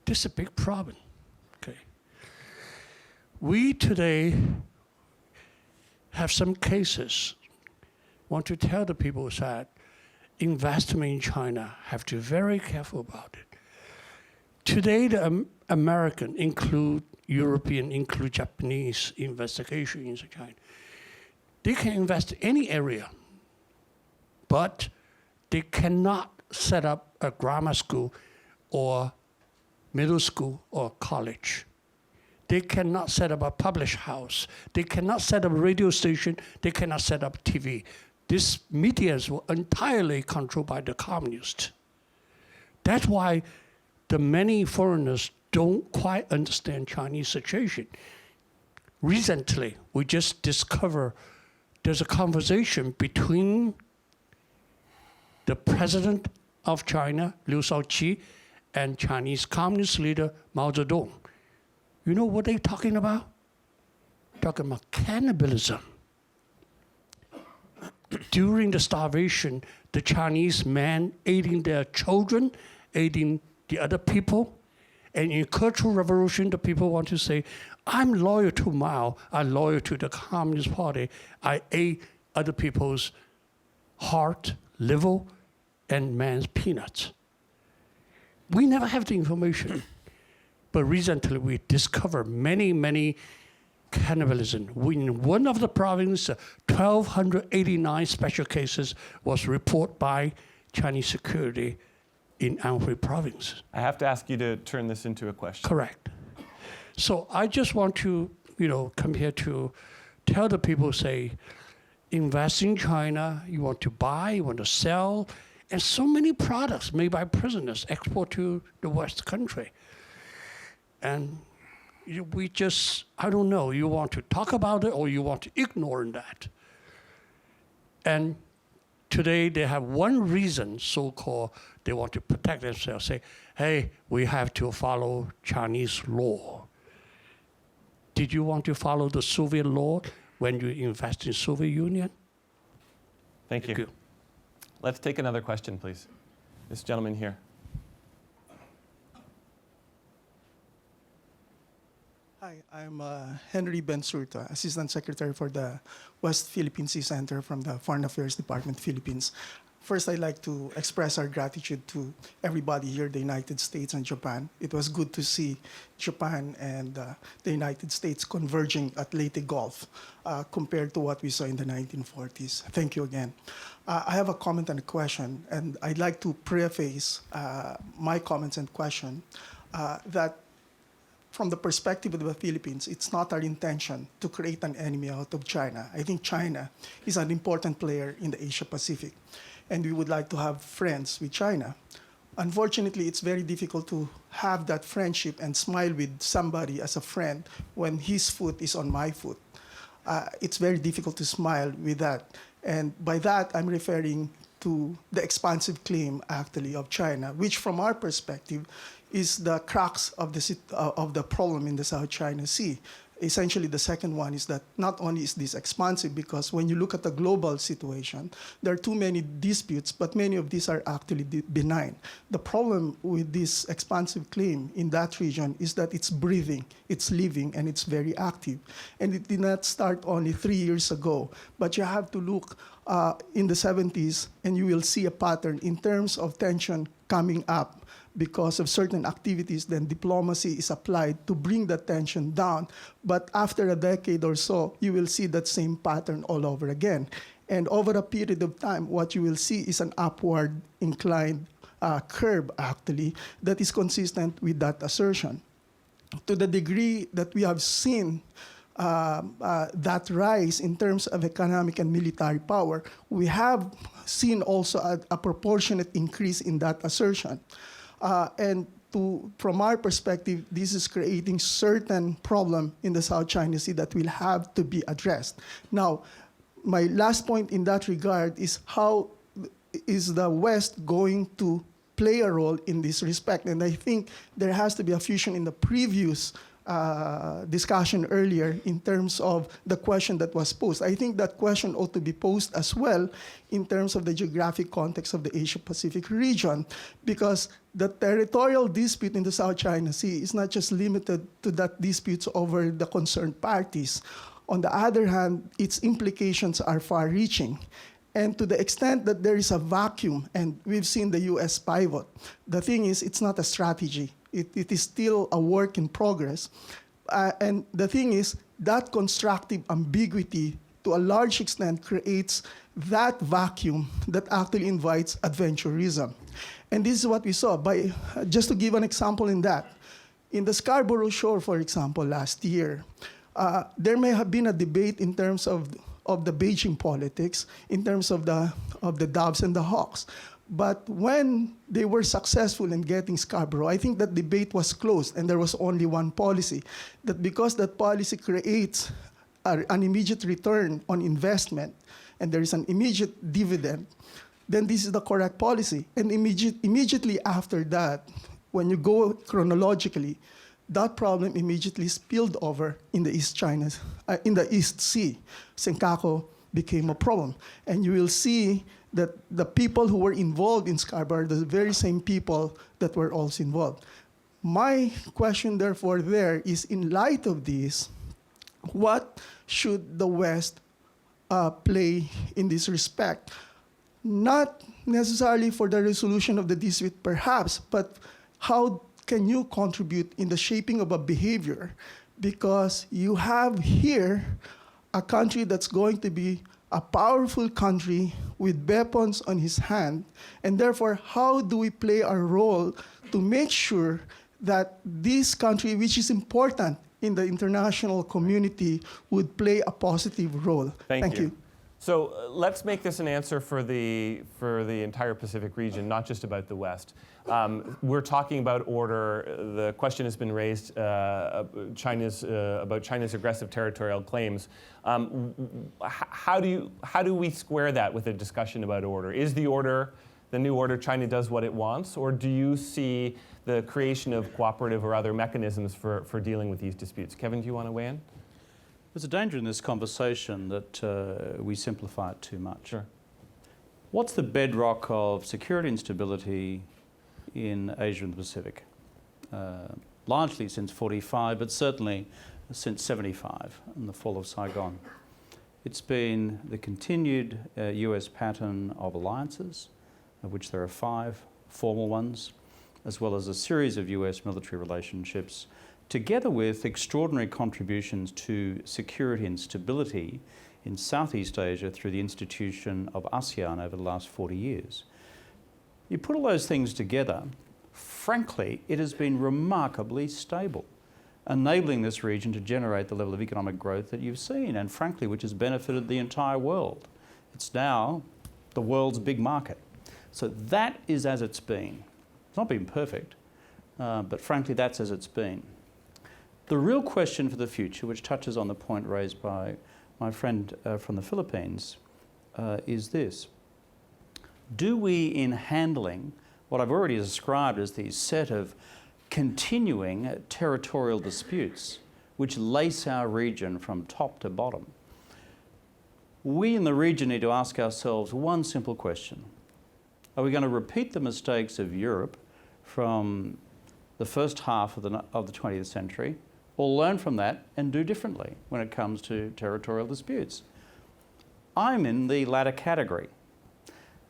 This is a big problem, okay? We today have some cases, want to tell the people that investment in China have to be very careful about it. Today, the American include European, include Japanese investigation into China. They can invest in any area, but they cannot set up a grammar school or middle school or college. They cannot set up a publish house. They cannot set up a radio station. They cannot set up TV. These medias were entirely controlled by the communists. That's why the many foreigners don't quite understand Chinese situation. Recently, we just discovered there's a conversation between the president of China, Liu Shaoqi, and Chinese Communist leader Mao Zedong. You know what they're talking about? Talking about cannibalism. During the starvation, the Chinese men eating their children, eating the other people. And in Cultural Revolution, the people want to say, I'm loyal to Mao, I'm loyal to the Communist Party. I ate other people's heart, liver, and man's peanuts. We never have the information. But recently, we discovered many cannibalism. In one of the provinces, 1,289 special cases was reported by Chinese security in Anhui province. I have to ask you to turn this into a question. Correct. So I just want to, come here to tell the people, say, invest in China, you want to buy, you want to sell, and so many products made by prisoners export to the West country. And we just, I don't know, you want to talk about it or you want to ignore that. And today they have one reason, so-called they want to protect themselves, say, hey, we have to follow Chinese law. Did you want to follow the Soviet law when you invest in Soviet Union? Thank you. Let's take another question, please. This gentleman here. Hi, I'm Henry Bensurta, Assistant Secretary for the West Philippine Sea Center from the Foreign Affairs Department, Philippines. First, I'd like to express our gratitude to everybody here, the United States and Japan. It was good to see Japan and the United States converging at Leyte Gulf compared to what we saw in the 1940s. Thank you again. I have a comment and a question, and I'd like to preface my comments and question that from the perspective of the Philippines, it's not our intention to create an enemy out of China. I think China is an important player in the Asia-Pacific, and we would like to have friends with China. Unfortunately, it's very difficult to have that friendship and smile with somebody as a friend when his foot is on my foot. It's very difficult to smile with that. And by that, I'm referring to the expansive claim, actually, of China, which from our perspective is the crux of the problem in the South China Sea. Essentially, the second one is that not only is this expansive, because when you look at the global situation, there are too many disputes, but many of these are actually benign. The problem with this expansive claim in that region is that it's breathing, it's living, and it's very active. And it did not start only 3 years ago, but you have to look in the 70s, and you will see a pattern in terms of tension coming up because of certain activities. Then diplomacy is applied to bring the tension down. But after a decade or so, you will see that same pattern all over again. And over a period of time, what you will see is an upward inclined curve, actually, that is consistent with that assertion. To the degree that we have seen that rise in terms of economic and military power, we have seen also a proportionate increase in that assertion. And from our perspective, this is creating certain problem in the South China Sea that will have to be addressed. Now, my last point in that regard is how is the West going to play a role in this respect? And I think there has to be a fusion in the previous discussion earlier in terms of the question that was posed. I think that question ought to be posed as well in terms of the geographic context of the Asia-Pacific region, because the territorial dispute in the South China Sea is not just limited to that disputes over the concerned parties. On the other hand, its implications are far-reaching. And to the extent that there is a vacuum, and we've seen the U.S. pivot, the thing is, it's not a strategy. It is still a work in progress. And the thing is, that constructive ambiguity to a large extent creates that vacuum that actually invites adventurism. And this is what we saw. Just to give an example in that, in the Scarborough Shoal, for example, last year, there may have been a debate in terms of the Beijing politics, in terms of the doves and the hawks. But when they were successful in getting Scarborough, I think that debate was closed, and there was only one policy. That because that policy creates an immediate return on investment, and there is an immediate dividend, then this is the correct policy. And immediately after that, when you go chronologically, that problem immediately spilled over in the in the East Sea. Senkaku became a problem, and you will see that the people who were involved in Scarborough are the very same people that were also involved. My question, therefore, there is, in light of this, what should the West play in this respect? Not necessarily for the resolution of the dispute, perhaps, but how can you contribute in the shaping of a behavior? Because you have here a country that's going to be a powerful country with weapons on his hand, and therefore, how do we play our role to make sure that this country, which is important in the international community, would play a positive role? Thank you. So let's make this an answer for the entire Pacific region, not just about the West. We're talking about order. The question has been raised about China's aggressive territorial claims. How do we square that with a discussion about order? Is the order the new order, China does what it wants, or do you see the creation of cooperative or other mechanisms for dealing with these disputes? Kevin, do you want to weigh in? There's a danger in this conversation that we simplify it too much. Sure. What's the bedrock of security and stability in Asia and the Pacific? Largely since 45, but certainly since 75 and the fall of Saigon. It's been the continued US pattern of alliances, of which there are 5 formal ones, as well as a series of US military relationships, together with extraordinary contributions to security and stability in Southeast Asia through the institution of ASEAN over the last 40 years. You put all those things together, frankly, it has been remarkably stable, enabling this region to generate the level of economic growth that you've seen, and frankly, which has benefited the entire world. It's now the world's big market. So that is as it's been. It's not been perfect, but frankly, that's as it's been. The real question for the future, which touches on the point raised by my friend from the Philippines, is this. Do we, in handling what I've already described as the set of continuing territorial disputes which lace our region from top to bottom, we in the region need to ask ourselves one simple question. Are we going to repeat the mistakes of Europe from the first half of the 20th century, or learn from that and do differently when it comes to territorial disputes? I'm in the latter category.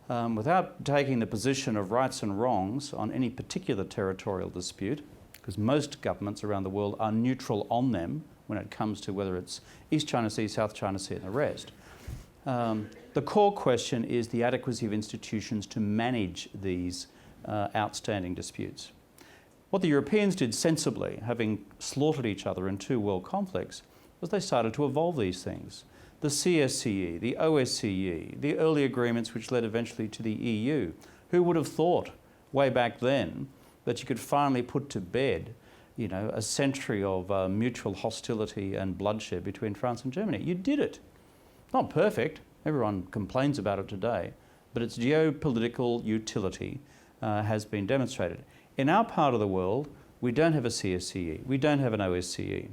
Without taking the position of rights and wrongs on any particular territorial dispute, because most governments around the world are neutral on them when it comes to whether it's East China Sea, South China Sea and the rest. The core question is the adequacy of institutions to manage these outstanding disputes. What the Europeans did sensibly, having slaughtered each other in 2 world conflicts, was they started to evolve these things. The CSCE, the OSCE, the early agreements which led eventually to the EU. Who would have thought way back then that you could finally put to bed, you know, a century of mutual hostility and bloodshed between France and Germany? You did it. Not perfect, everyone complains about it today, but its geopolitical utility has been demonstrated. In our part of the world, we don't have a CSCE, we don't have an OSCE.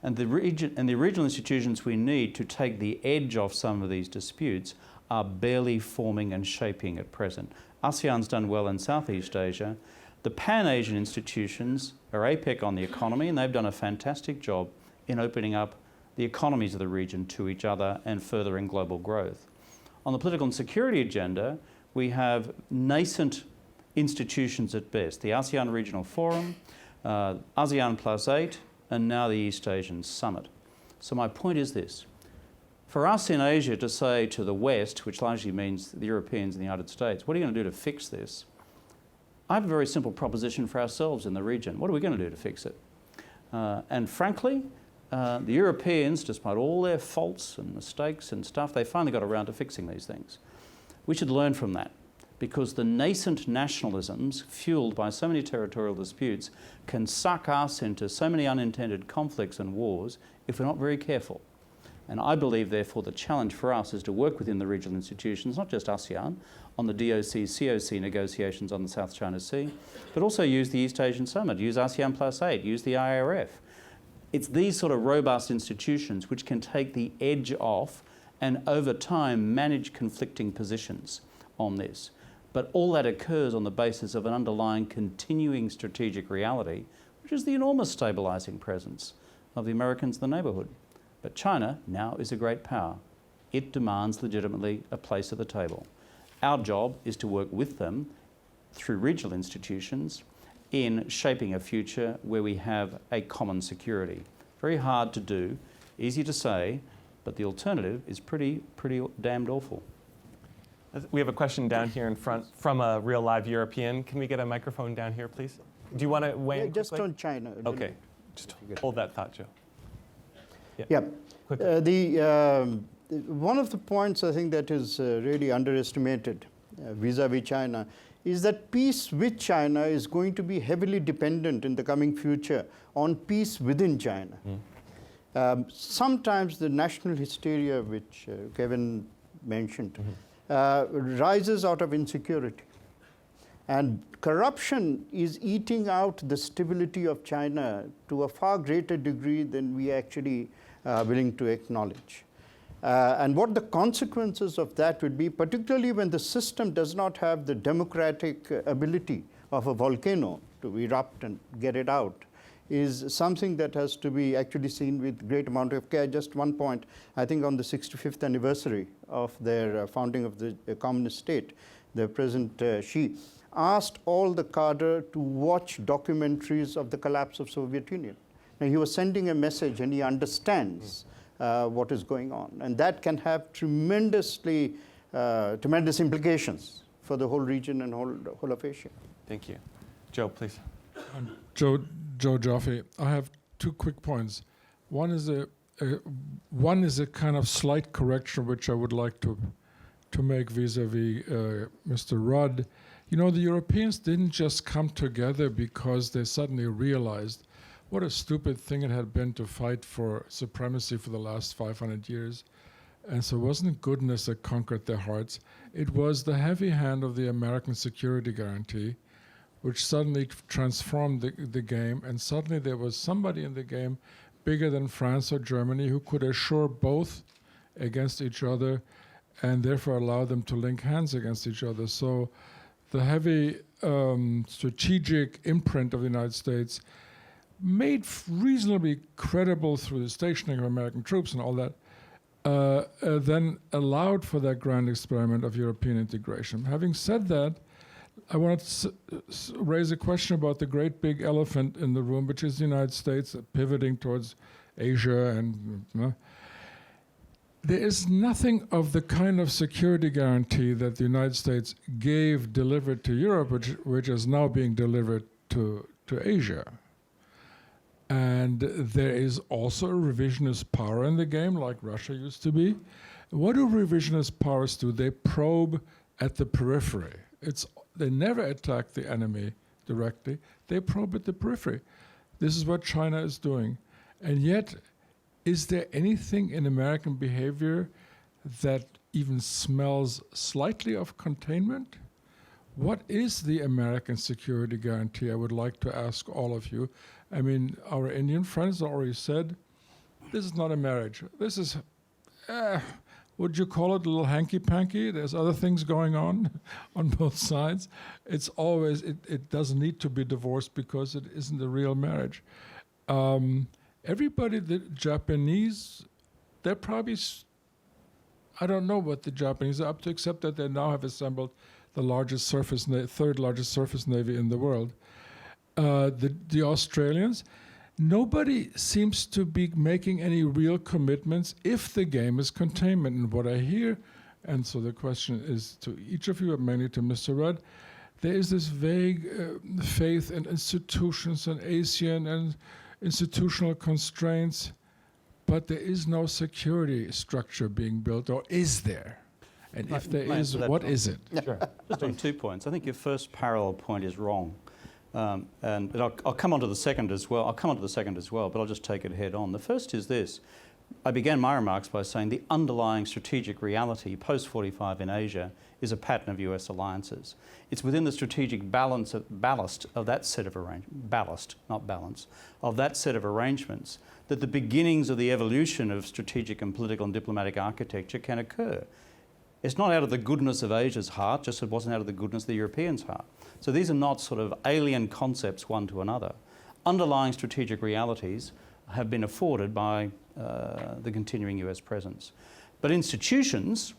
And the regional institutions we need to take the edge off some of these disputes are barely forming and shaping at present. ASEAN's done well in Southeast Asia. The Pan-Asian institutions are APEC on the economy, and they've done a fantastic job in opening up the economies of the region to each other and furthering global growth. On the political and security agenda, we have nascent institutions at best. The ASEAN Regional Forum, ASEAN Plus 8, and now the East Asian Summit. So my point is this. For us in Asia to say to the West, which largely means the Europeans and the United States, what are you going to do to fix this? I have a very simple proposition for ourselves in the region. What are we going to do to fix it? And frankly, the Europeans, despite all their faults and mistakes and stuff, they finally got around to fixing these things. We should learn from that, because the nascent nationalisms fueled by so many territorial disputes can suck us into so many unintended conflicts and wars if we're not very careful. And I believe, therefore, the challenge for us is to work within the regional institutions, not just ASEAN, on the DOC-COC negotiations on the South China Sea, but also use the East Asian Summit, use ASEAN Plus 8, use the IRF. It's these sort of robust institutions which can take the edge off and over time manage conflicting positions on this. But all that occurs on the basis of an underlying continuing strategic reality, which is the enormous stabilising presence of the Americans in the neighbourhood. But China now is a great power. It demands legitimately a place at the table. Our job is to work with them through regional institutions in shaping a future where we have a common security. Very hard to do, easy to say, but the alternative is pretty damned awful. We have a question down here in front from a real live European. Can we get a microphone down here, please? Do you want to weigh in just quickly? on China. Okay, just hold that thought, Joe. Yeah. Quickly. One of the points I think that is really underestimated vis-a-vis China is that peace with China is going to be heavily dependent in the coming future on peace within China. Sometimes the national hysteria, which Kevin mentioned, rises out of insecurity. And corruption is eating out the stability of China to a far greater degree than we actually are willing to acknowledge. And what the consequences of that would be, particularly when the system does not have the democratic ability of a volcano to erupt and get it out, is something that has to be actually seen with great amount of care. Just one point, I think on the 65th anniversary of their founding of the communist state, the President Xi asked all the cadre to watch documentaries of the collapse of Soviet Union. Now, he was sending a message, and he understands what is going on. And that can have tremendous implications for the whole region and whole of Asia. Thank you. Joe, please. Joe Joffe. I have two quick points. One is a kind of slight correction which I would like to make vis-a-vis Mr. Rudd. You know, the Europeans didn't just come together because they suddenly realized what a stupid thing it had been to fight for supremacy for the last 500 years. And so it wasn't goodness that conquered their hearts. It was the heavy hand of the American security guarantee, which suddenly transformed the game. And suddenly there was somebody in the game bigger than France or Germany who could assure both against each other and therefore allow them to link hands against each other. So the heavy strategic imprint of the United States, made reasonably credible through the stationing of American troops and all that, then allowed for that grand experiment of European integration. Having said that, I want to raise a question about the great big elephant in the room, which is the United States pivoting towards Asia. And there is nothing of the kind of security guarantee that the United States delivered to Europe, which is now being delivered to Asia. And there is also a revisionist power in the game, like Russia used to be. What do revisionist powers do? They probe at the periphery. They never attack the enemy directly. They probe at the periphery. This is what China is doing. And yet, is there anything in American behavior that even smells slightly of containment? What is the American security guarantee? I would like to ask all of you. I mean, our Indian friends already said, this is not a marriage. This is, would you call it a little hanky-panky? There's other things going on both sides. It's always, it doesn't need to be divorced because it isn't a real marriage. Everybody, the Japanese, they're probably, I don't know what the Japanese are up to, except that they now have assembled the largest third largest surface navy in the world. The Australians, nobody seems to be making any real commitments if the game is containment. And what I hear, and so the question is to each of you, mainly to Mr. Rudd, there is this vague faith in institutions and ASEAN and institutional constraints, but there is no security structure being built, or is there? And if there is, what is it? Sure. Just on 2 points. I think your first parallel point is wrong. And I'll come on to the second as well. But I'll just take it head on. The first is this. I began my remarks by saying the underlying strategic reality post-45 in Asia is a pattern of US alliances. It's within the strategic ballast of that set of arrangements that the beginnings of the evolution of strategic and political and diplomatic architecture can occur. It's not out of the goodness of Asia's heart, just as it wasn't out of the goodness of the Europeans' heart. So these are not sort of alien concepts one to another. Underlying strategic realities have been afforded by the continuing US presence. But institutions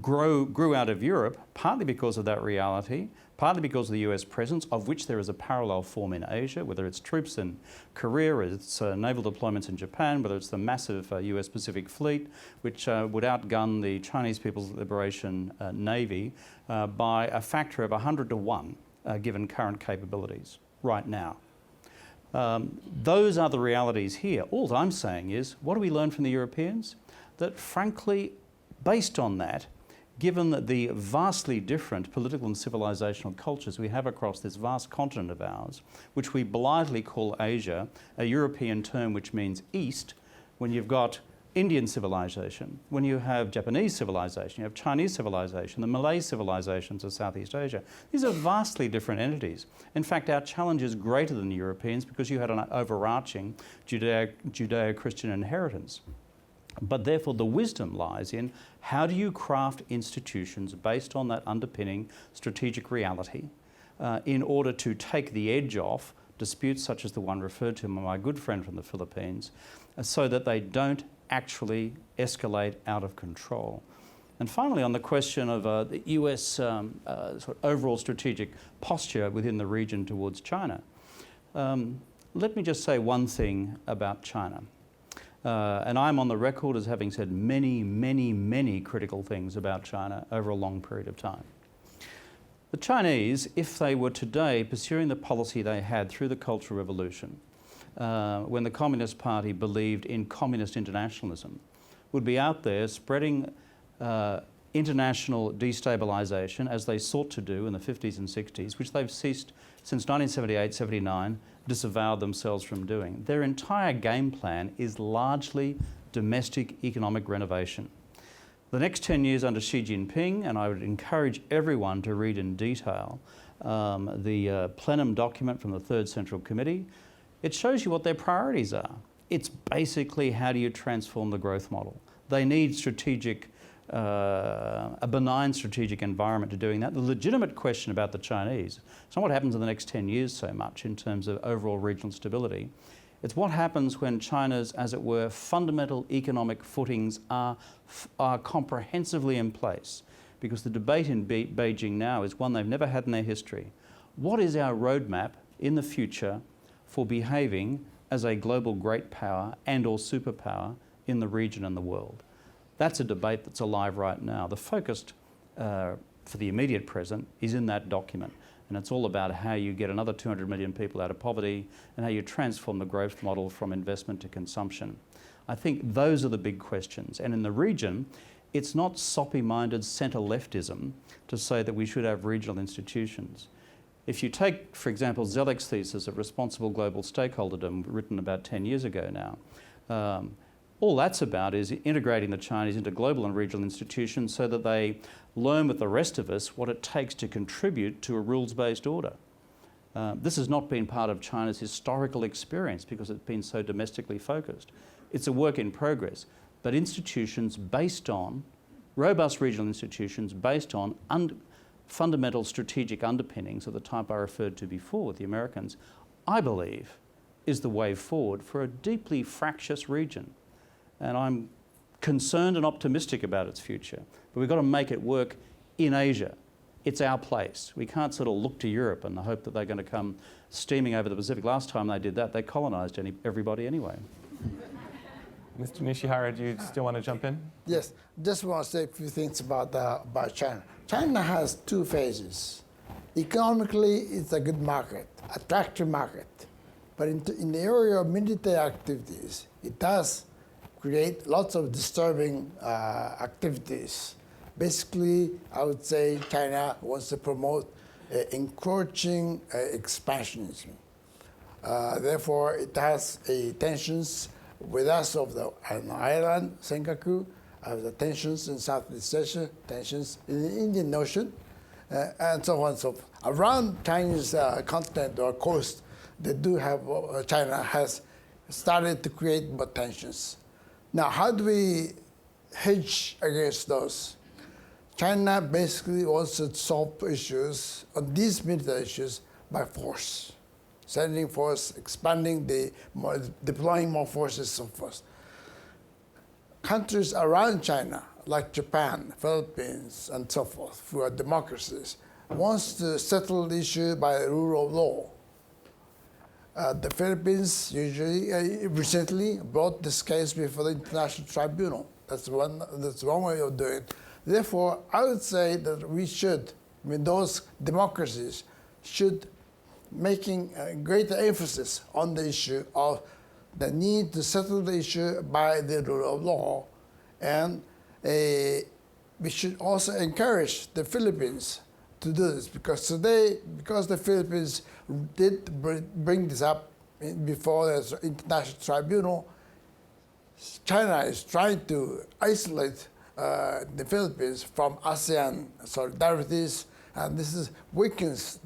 grew out of Europe, partly because of that reality, partly because of the US presence, of which there is a parallel form in Asia, whether it's troops in Korea, or it's naval deployments in Japan, whether it's the massive US Pacific Fleet, which would outgun the Chinese People's Liberation Navy by a factor of 100 to 1, given current capabilities right now. Those are the realities here. All I'm saying is, what do we learn from the Europeans? That frankly, based on that, given the vastly different political and civilizational cultures we have across this vast continent of ours, which we blithely call Asia, a European term which means East, when you've got Indian civilization, when you have Japanese civilization, you have Chinese civilization, the Malay civilizations of Southeast Asia. These are vastly different entities. In fact, our challenge is greater than the Europeans because you had an overarching Judeo-Christian inheritance. But therefore, the wisdom lies in how do you craft institutions based on that underpinning strategic reality in order to take the edge off disputes such as the one referred to by my good friend from the Philippines, so that they don't actually escalate out of control. And finally, on the question of the US sort of overall strategic posture within the region towards China, let me just say one thing about China. And I'm on the record as having said many, many, many critical things about China over a long period of time. The Chinese, if they were today pursuing the policy they had through the Cultural Revolution, when the Communist Party believed in communist internationalism, would be out there spreading international destabilisation, as they sought to do in the 50s and 60s, which they've ceased since 1978-79, disavowed themselves from doing. Their entire game plan is largely domestic economic renovation. The next 10 years under Xi Jinping, and I would encourage everyone to read in detail the plenum document from the Third Central Committee, it shows you what their priorities are. It's basically how do you transform the growth model. They need strategic, a benign strategic environment to doing that. The legitimate question about the Chinese, it's not what happens in the next 10 years so much in terms of overall regional stability. It's what happens when China's, as it were, fundamental economic footings are comprehensively in place. Because the debate in Beijing now is one they've never had in their history. What is our roadmap in the future for behaving as a global great power and or superpower in the region and the world? That's a debate that's alive right now. The focus for the immediate present is in that document. And it's all about how you get another 200 million people out of poverty and how you transform the growth model from investment to consumption. I think those are the big questions. And in the region, it's not soppy-minded centre-leftism to say that we should have regional institutions. If you take, for example, Zelek's thesis of responsible global stakeholderdom, written about 10 years ago now, all that's about is integrating the Chinese into global and regional institutions so that they learn with the rest of us what it takes to contribute to a rules-based order. This has not been part of China's historical experience because it's been so domestically focused. It's a work in progress, but institutions based on, robust regional institutions based on fundamental strategic underpinnings of the type I referred to before with the Americans, I believe is the way forward for a deeply fractious region. And I'm concerned and optimistic about its future. But we've got to make it work in Asia. It's our place. We can't sort of look to Europe and hope that they're going to come steaming over the Pacific. Last time they did that, they colonised everybody anyway. Mr. Nishihara, do you still want to jump in? Yes, just want to say a few things about China. China has two phases. Economically, it's a good market, attractive market. But in the area of military activities, it does create lots of disturbing activities. Basically, I would say China wants to promote encroaching expansionism. Therefore, it has tensions with us of the island, Senkaku, the tensions in Southeast Asia, tensions in the Indian Ocean, and so on and so forth. Around Chinese continent or coast, they do have, China has started to create more tensions. Now, how do we hedge against those? China basically wants to solve issues on these military issues by force, sending force, expanding, deploying more forces, so forth. Countries around China, like Japan, Philippines, and so forth, who are democracies, wants to settle the issue by the rule of law. The Philippines recently brought this case before the International Tribunal. That's one way of doing it. Therefore, I would say that we should, those democracies should making a greater emphasis on the issue of the need to settle the issue by the rule of law. And we should also encourage the Philippines to do this, because today, because the Philippines did bring this up before the International Tribunal, China is trying to isolate the Philippines from ASEAN solidarities, and this weakens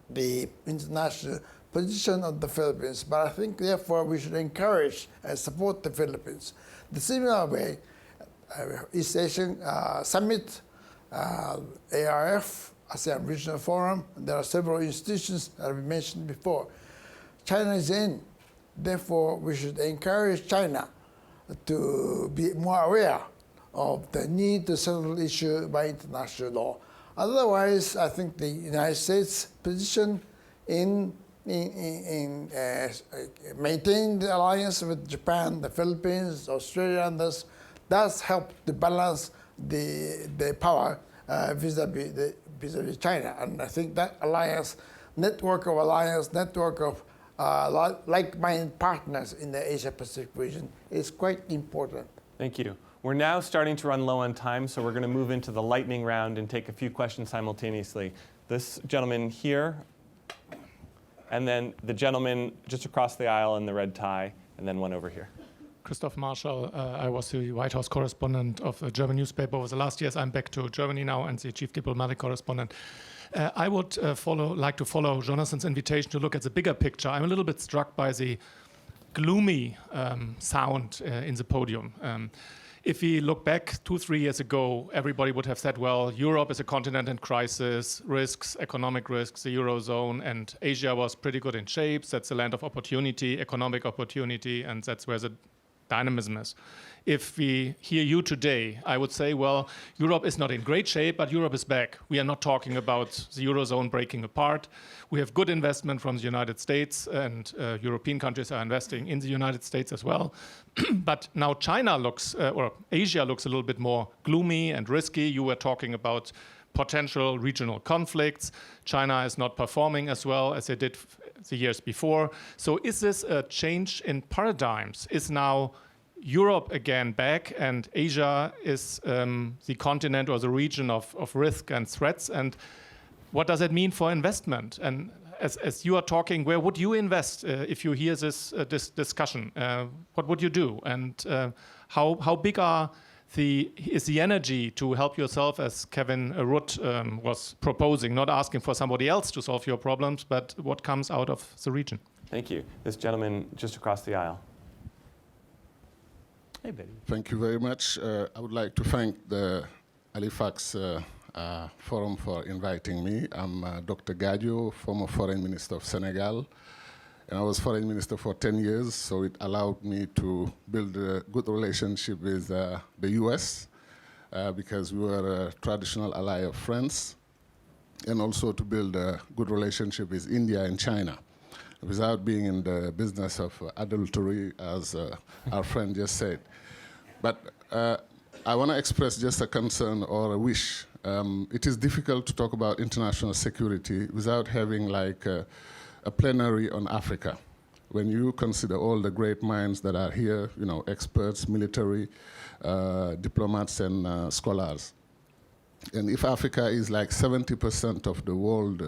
the international position of the Philippines. But I think, therefore, we should encourage and support the Philippines. The similar way, East Asian Summit, ARF, ASEAN Regional Forum, there are several institutions that we mentioned before. China is in. Therefore, we should encourage China to be more aware of the need to settle the issue by international law. Otherwise, I think the United States' position in maintaining the alliance with Japan, the Philippines, Australia, and others does help to balance the power vis-a-vis China. And I think that network of like-minded partners in the Asia-Pacific region is quite important. Thank you. We're now starting to run low on time, so we're going to move into the lightning round and take a few questions simultaneously. This gentleman here, and then the gentleman just across the aisle in the red tie, and then one over here. Christoph Marschall. I was the White House correspondent of a German newspaper over the last years. I'm back to Germany now and the chief diplomatic correspondent. I would like to follow Jonathan's invitation to look at the bigger picture. I'm a little bit struck by the gloomy sound in the podium. If we look back 2-3 years ago, everybody would have said, well, Europe is a continent in crisis, risks, economic risks, the Eurozone, and Asia was pretty good in shape. That's the land of opportunity, economic opportunity, and that's where the dynamism is. If we hear you today, I would say, well, Europe is not in great shape, but Europe is back. We are not talking about the Eurozone breaking apart. We have good investment from the United States, and European countries are investing in the United States as well. But now China looks, or Asia looks a little bit more gloomy and risky. You were talking about potential regional conflicts. China is not performing as well as they did the years before. So is this a change in paradigms? Is now Europe again back and Asia is the continent or the region of risk and threats? And what does it mean for investment? And as you are talking, where would you invest if you hear this discussion? What would you do? And how big is the energy to help yourself, as Kevin Rudd was proposing, not asking for somebody else to solve your problems, but what comes out of the region? Thank you. This gentleman just across the aisle. Hey, Betty. Thank you very much. I would like to thank the Halifax Forum for inviting me. I'm Dr. Gadio, former Foreign Minister of Senegal. And I was Foreign Minister for 10 years, so it allowed me to build a good relationship with the US because we were a traditional ally of France, and also to build a good relationship with India and China without being in the business of adultery, as our friend just said. But I want to express just a concern or a wish. It is difficult to talk about international security without having like a plenary on Africa. When you consider all the great minds that are here, you know, experts, military, diplomats, and scholars. And if Africa is like 70% of the world,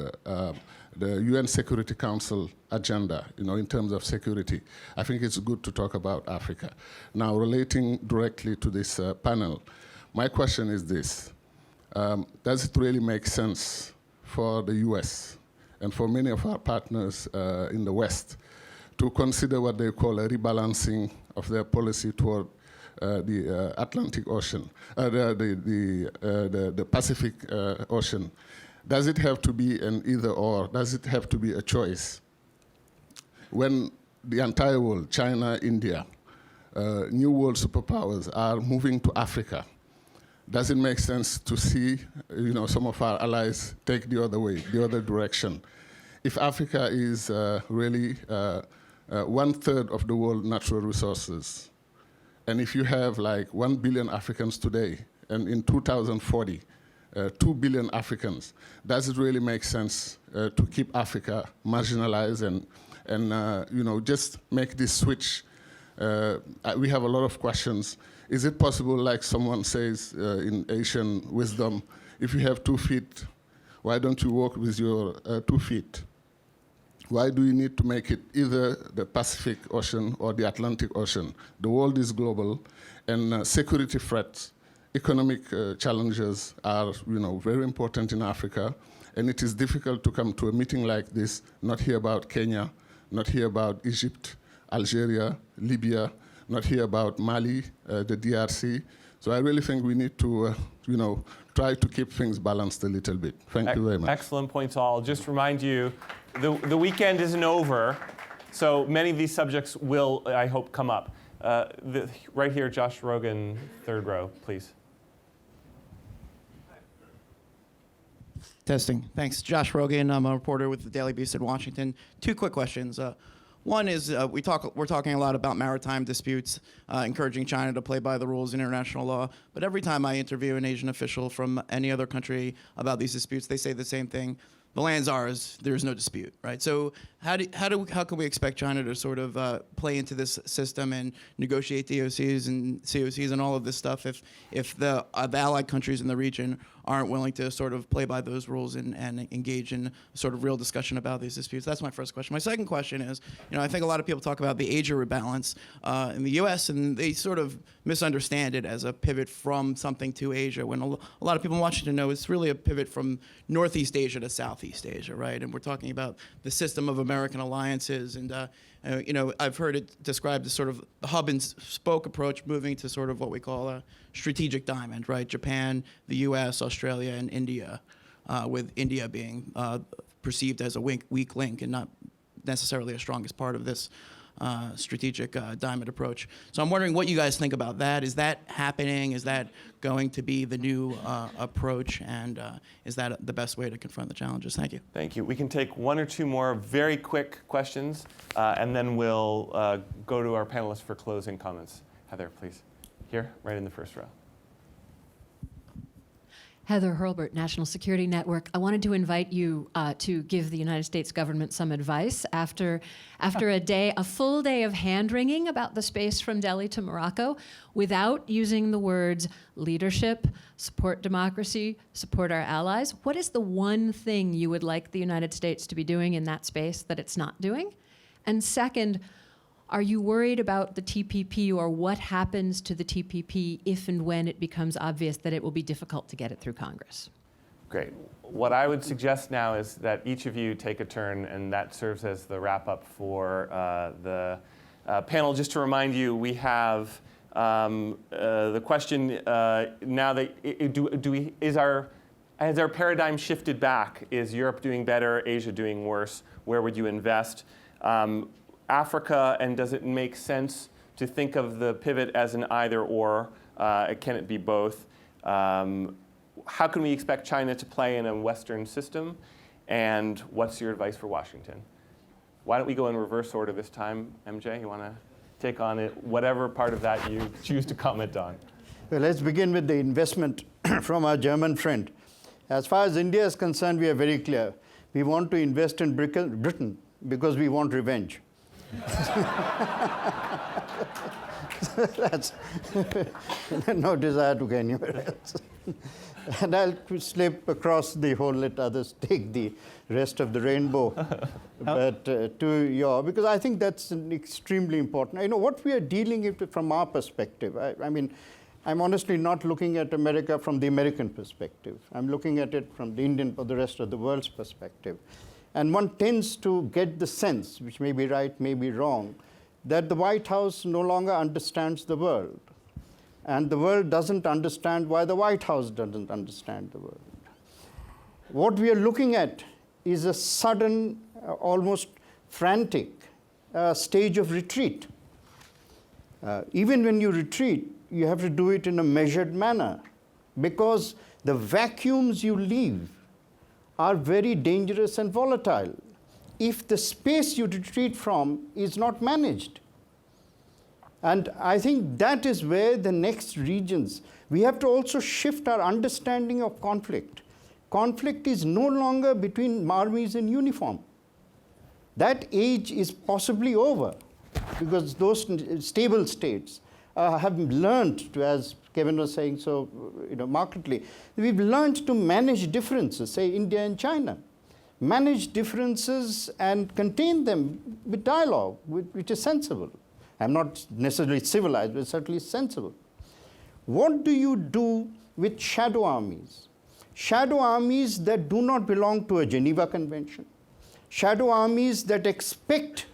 the UN Security Council agenda, you know, in terms of security, I think it's good to talk about Africa. Now, relating directly to this panel, my question is this. Does it really make sense for the US and for many of our partners in the West to consider what they call a rebalancing of their policy toward the Atlantic Ocean, the Pacific Ocean? Does it have to be an either or? Does it have to be a choice? When the entire world, China, India, new world superpowers are moving to Africa, does it make sense to see, you know, some of our allies take the other way, the other direction? If Africa is really 1/3 of the world's natural resources, and if you have like 1 billion Africans today, and in 2040, 2 billion Africans, does it really make sense to keep Africa marginalized and you know, just make this switch? We have a lot of questions. Is it possible, like someone says in Asian wisdom, if you have 2 feet, why don't you walk with your 2 feet? Why do we need to make it either the Pacific Ocean or the Atlantic Ocean? The world is global, and security threats, economic challenges are, very important in Africa, and it is difficult to come to a meeting like this, not hear about Kenya, not hear about Egypt, Algeria, Libya, not hear about Mali, the DRC. So I really think we need to, try to keep things balanced a little bit. Thank you very much. Excellent points all. Just remind you, the weekend isn't over, so many of these subjects will, I hope, come up. Right here, Josh Rogan, third row, please. Testing. Thanks. Josh Rogan. I'm a reporter with the Daily Beast in Washington. Two quick questions. One is we're talking a lot about maritime disputes, encouraging China to play by the rules in international law. But every time I interview an Asian official from any other country about these disputes, they say the same thing. The land's ours. There's no dispute, right? So how can we expect China to sort of play into this system and negotiate DOCs and COCs and all of this stuff if the allied countries in the region aren't willing to sort of play by those rules and engage in sort of real discussion about these disputes? That's my first question. My second question is, I think a lot of people talk about the Asia rebalance in the U.S. and they sort of misunderstand it as a pivot from something to Asia, when a lot of people in Washington know it's really a pivot from Northeast Asia to Southeast Asia, right? And we're talking about the system of American alliances, and I've heard it described as sort of the hub and spoke approach, moving to sort of what we call a strategic diamond, right? Japan, the U.S., Australia, and India, with India being perceived as a weak link and not necessarily a strongest part of this strategic diamond approach. So I'm wondering what you guys think about that. Is that happening? Is that going to be the new approach? And is that the best way to confront the challenges? Thank you. Thank you. We can take one or two more very quick questions, and then we'll go to our panelists for closing comments. Heather, please. Here, right in the first row. Heather Hurlbert, National Security Network. I wanted to invite you to give the United States government some advice after a full day of hand-wringing about the space from Delhi to Morocco, without using the words leadership, support democracy, support our allies. What is the one thing you would like the United States to be doing in that space that it's not doing? And second, are you worried about the TPP, or what happens to the TPP if and when it becomes obvious that it will be difficult to get it through Congress? Great. What I would suggest now is that each of you take a turn, and that serves as the wrap-up for the panel. Just to remind you, we have the question now that has our paradigm shifted back? Is Europe doing better, Asia doing worse? Where would you invest? Africa, and does it make sense to think of the pivot as an either-or? Can it be both? How can we expect China to play in a Western system? And what's your advice for Washington? Why don't we go in reverse order this time? MJ, you want to take on it, whatever part of that you choose to comment on? Well, let's begin with the investment from our German friend. As far as India is concerned, we are very clear. We want to invest in Britain because we want revenge. That's no desire to go anywhere else. And I'll slip across the whole, let others take the rest of the rainbow. But because I think that's extremely important. What we are dealing with from our perspective, I mean, I'm honestly not looking at America from the American perspective. I'm looking at it from the Indian or the rest of the world's perspective. And one tends to get the sense, which may be right, may be wrong, that the White House no longer understands the world. And the world doesn't understand why the White House doesn't understand the world. What we are looking at is a sudden, almost frantic stage of retreat. Even when you retreat, you have to do it in a measured manner, because the vacuums you leave are very dangerous and volatile if the space you retreat from is not managed. And I think that is where the next regions, we have to also shift our understanding of conflict. Conflict is no longer between armies in uniform. That age is possibly over, because those stable states have learned to, as Kevin was saying so markedly, we've learned to manage differences, say India and China. manage differences and contain them with dialogue, which is sensible. I'm not necessarily civilized, but certainly sensible. What do you do with shadow armies? Shadow armies that do not belong to a Geneva Convention. Shadow armies that expect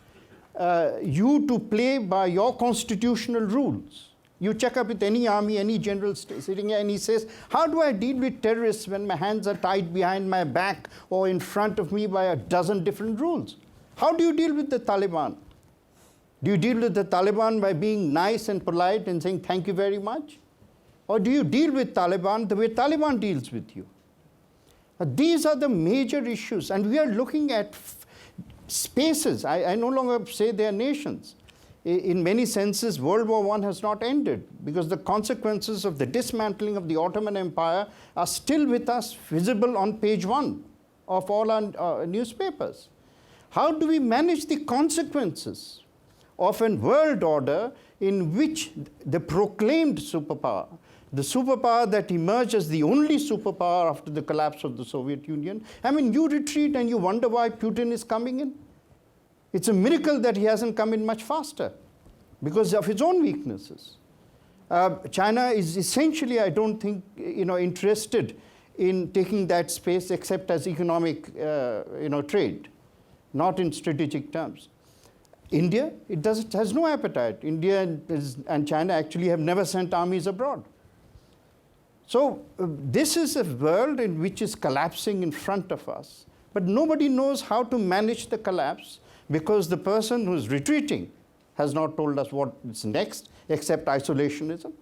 you to play by your constitutional rules. You check up with any army, any general sitting here, and he says, how do I deal with terrorists when my hands are tied behind my back or in front of me by a dozen different rules? How do you deal with the Taliban? Do you deal with the Taliban by being nice and polite and saying thank you very much? Or do you deal with Taliban the way Taliban deals with you? These are the major issues, and we are looking at spaces. I no longer say they are nations. In many senses, World War I has not ended because the consequences of the dismantling of the Ottoman Empire are still with us, visible on page 1 of all our newspapers. How do we manage the consequences of a world order in which the proclaimed superpower, the superpower that emerged as the only superpower after the collapse of the Soviet Union, I mean, you retreat and you wonder why Putin is coming in? It's a miracle that he hasn't come in much faster because of his own weaknesses. China is essentially, I don't think, interested in taking that space except as economic, trade, not in strategic terms. India, it has no appetite. India and China actually have never sent armies abroad. So this is a world in which is collapsing in front of us, but nobody knows how to manage the collapse because the person who is retreating has not told us what is next except isolationism.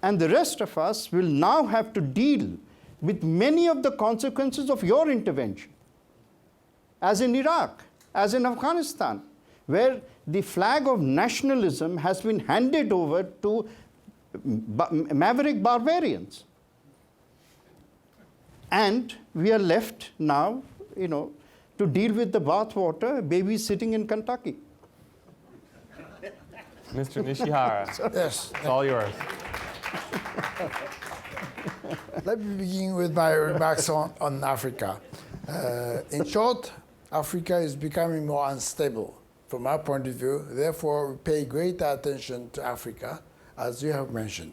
And the rest of us will now have to deal with many of the consequences of your intervention, as in Iraq, as in Afghanistan, where the flag of nationalism has been handed over to maverick barbarians. And we are left now, to deal with the bathwater, babies sitting in Kentucky. Mr. Nishihara, Yes. it's all yours. Let me begin with my remarks on Africa. In short, Africa is becoming more unstable from our point of view. Therefore, we pay greater attention to Africa, as you have mentioned.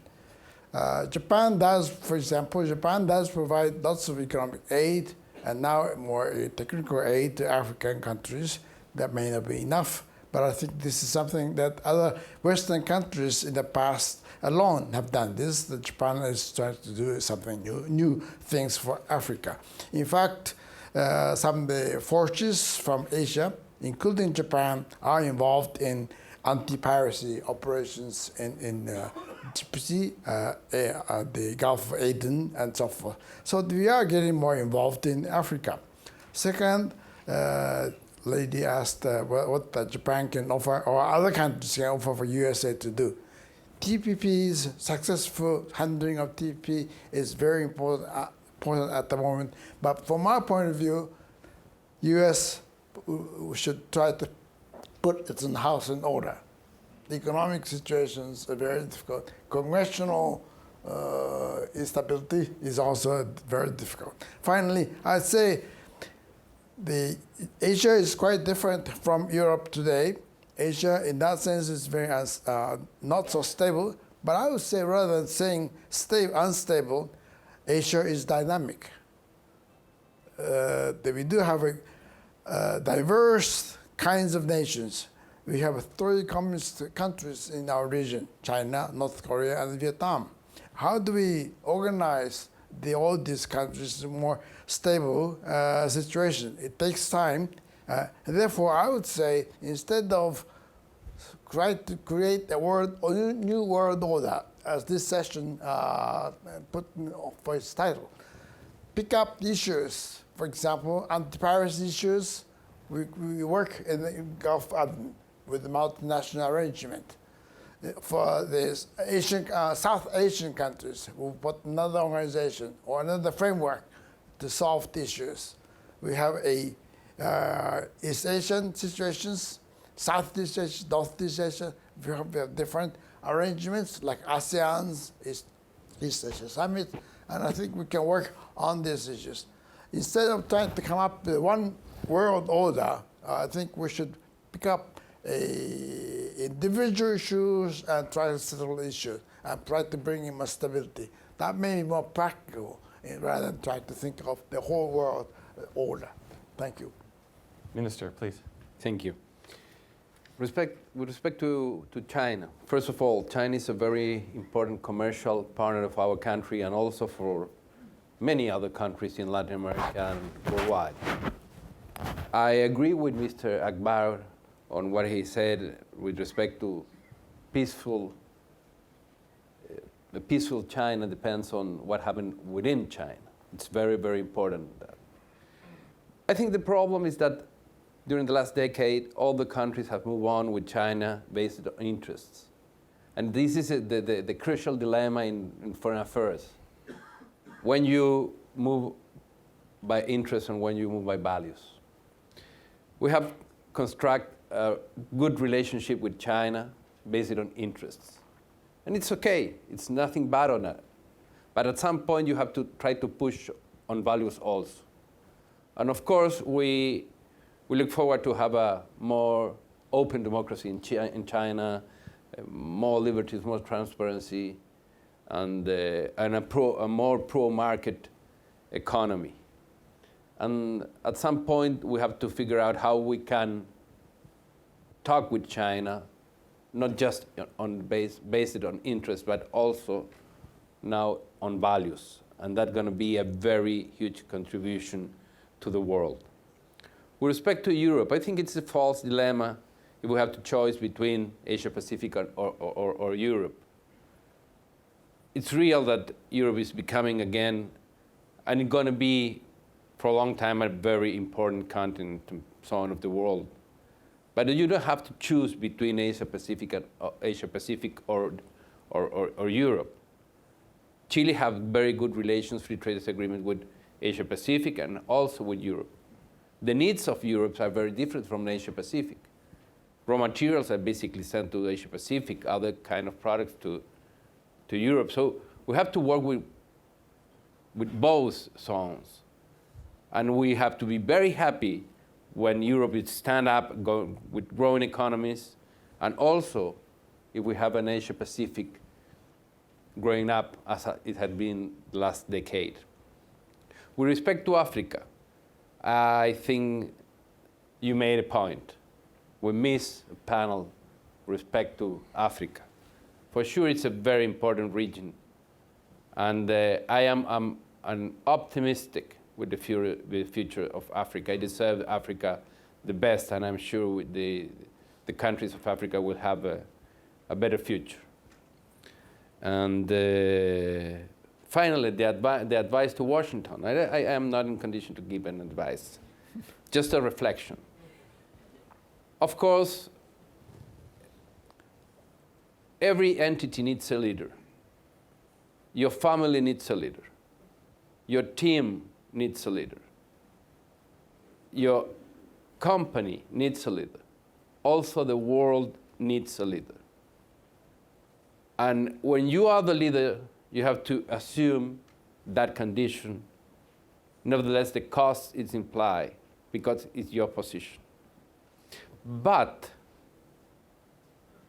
Japan does, for example, provide lots of economic aid and now more technical aid to African countries. That may not be enough, but I think this is something that other Western countries in the past alone have done this. That Japan is trying to do something new things for Africa. In fact, some of the forces from Asia, including Japan, are involved in anti-piracy operations in Djibouti, the Gulf of Aden, and so forth. So we are getting more involved in Africa. Second, lady asked what Japan can offer, or other countries can offer for USA to do. TPP's successful handling of TPP is very important at the moment. But from our point of view, US should try to put its own house in order. The economic situations are very difficult. Congressional instability is also very difficult. Finally, I'd say Asia is quite different from Europe today. Asia, in that sense, is very not so stable. But I would say, rather than saying unstable, Asia is dynamic. We do have diverse kinds of nations. We have 3 communist countries in our region: China, North Korea, and Vietnam. How do we organize all these countries in a more stable situation? It takes time. Therefore, I would say, instead of trying to create a new world order, as this session put for its title, pick up issues. For example, anti-piracy issues. We work in the Gulf of Aden with the multinational arrangement. For the South Asian countries, we'll put another organization or another framework to solve the issues. We have East Asian situations, Southeast Asia, Northeast Asia. We have different arrangements like ASEAN's East Asia Summit, and I think we can work on these issues. instead of trying to come up with one world order, I think we should pick up individual issues and try to settle issues and try to bring in more stability. That may be more practical rather than trying to think of the whole world order. Thank you. Minister, please. Thank you. With respect to China, first of all, China is a very important commercial partner of our country and also for many other countries in Latin America and worldwide. I agree with Mr. Akbar on what he said with respect to peaceful. The peaceful China depends on what happened within China. It's very, very important. I think the problem is that during the last decade, all the countries have moved on with China based on interests. And this is the crucial dilemma in foreign affairs. When you move by interest and when you move by values. We have construct a good relationship with China based on interests. And it's okay, it's nothing bad on that. But at some point you have to try to push on values also. And of course, we look forward to have a more open democracy in China, more liberties, more transparency, and a more pro-market economy. And at some point, we have to figure out how we can talk with China, not just based on interest, but also now on values. And that's going to be a very huge contribution to the world. With respect to Europe, I think it's a false dilemma if we have to choose between Asia-Pacific or Europe. It's real that Europe is becoming again, and it's going to be for a long time, a very important continent and so on of the world. But you don't have to choose between Asia-Pacific or Europe. Chile have very good relations, free trade agreement with Asia-Pacific and also with Europe. The needs of Europe are very different from Asia-Pacific. Raw materials are basically sent to Asia-Pacific, other kind of products to Europe. So we have to work with both zones. And we have to be very happy when Europe is stand up with growing economies, and also if we have an Asia-Pacific growing up as it had been the last decade. With respect to Africa, I think you made a point. We missed a panel with respect to Africa. For sure, it's a very important region. And I am optimistic with the future of Africa. I deserve Africa the best, and I'm sure the countries of Africa will have a better future. And finally, the advice to Washington. I am not in condition to give an advice, just a reflection. Of course, every entity needs a leader. Your family needs a leader. Your team needs a leader. Your company needs a leader. Also, the world needs a leader. And when you are the leader, you have to assume that condition. Nevertheless, the cost is implied because it's your position. But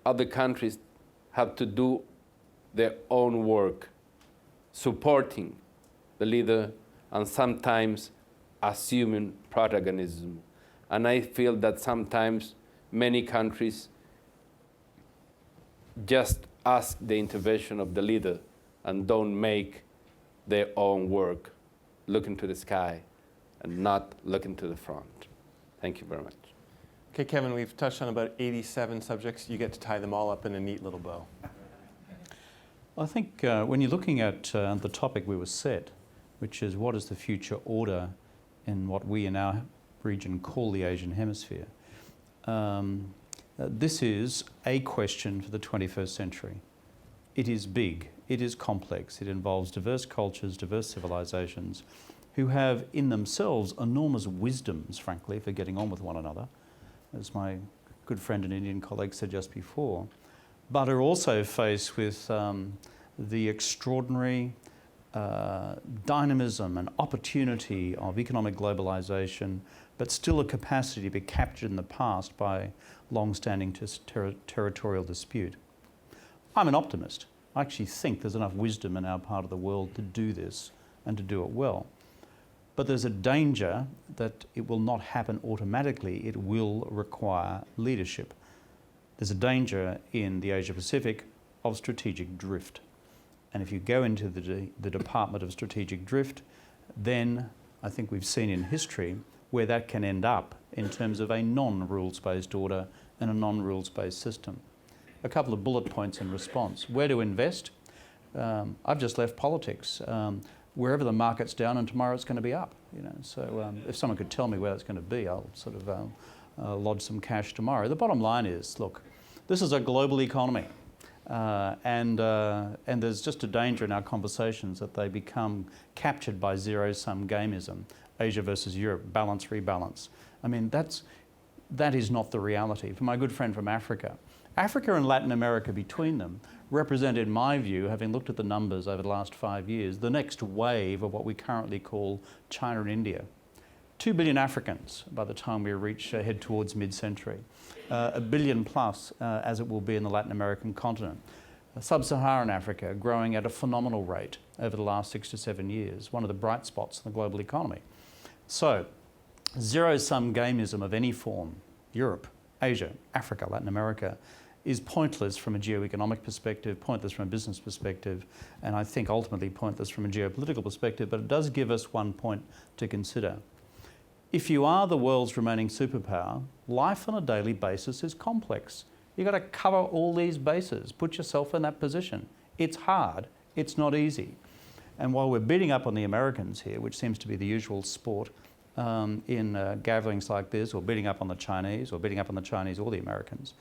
other countries have to do their own work, supporting the leader and sometimes assuming protagonism. And I feel that sometimes many countries just ask the intervention of the leader and don't make their own work, look into the sky and not look into the front. Thank you very much. Okay, Kevin, we've touched on about 87 subjects. You get to tie them all up in a neat little bow. I think when you're looking at the topic we were set, which is what is the future order in what we in our region call the Asian Hemisphere, this is a question for the 21st century. It is big, it is complex, it involves diverse cultures, diverse civilizations, who have in themselves enormous wisdoms, frankly, for getting on with one another, as my good friend and Indian colleague said just before, but are also faced with the extraordinary dynamism and opportunity of economic globalization, but still a capacity to be captured in the past by long-standing territorial dispute. I'm an optimist. I actually think there's enough wisdom in our part of the world to do this and to do it well. But there's a danger that it will not happen automatically. It will require leadership. There's a danger in the Asia-Pacific of strategic drift. And if you go into the department of strategic drift, then I think we've seen in history where that can end up in terms of a non-rules-based order and a non-rules-based system. A couple of bullet points in response. Where to invest? I've just left politics. Wherever the market's down and tomorrow it's going to be up. So if someone could tell me where that's going to be, I'll sort of lodge some cash tomorrow. The bottom line is, look, this is a global economy. And there's just a danger in our conversations that they become captured by zero-sum gamism, Asia versus Europe, balance, rebalance. I mean, that is not the reality. For my good friend from Africa, Africa and Latin America between them represent, in my view, having looked at the numbers over the last 5 years, the next wave of what we currently call China and India. 2 billion Africans by the time we head towards mid-century. 1 billion plus as it will be in the Latin American continent. Sub-Saharan Africa growing at a phenomenal rate over the last 6 to 7 years, one of the bright spots in the global economy. So, zero-sum gamism of any form, Europe, Asia, Africa, Latin America, is pointless from a geoeconomic perspective, pointless from a business perspective, and I think ultimately pointless from a geopolitical perspective, but it does give us one point to consider. If you are the world's remaining superpower, life on a daily basis is complex. You've got to cover all these bases, put yourself in that position. It's hard, it's not easy. And while we're beating up on the Americans here, which seems to be the usual sport in gatherings like this, or beating up on the Chinese, or beating up on the Chinese or the Americans,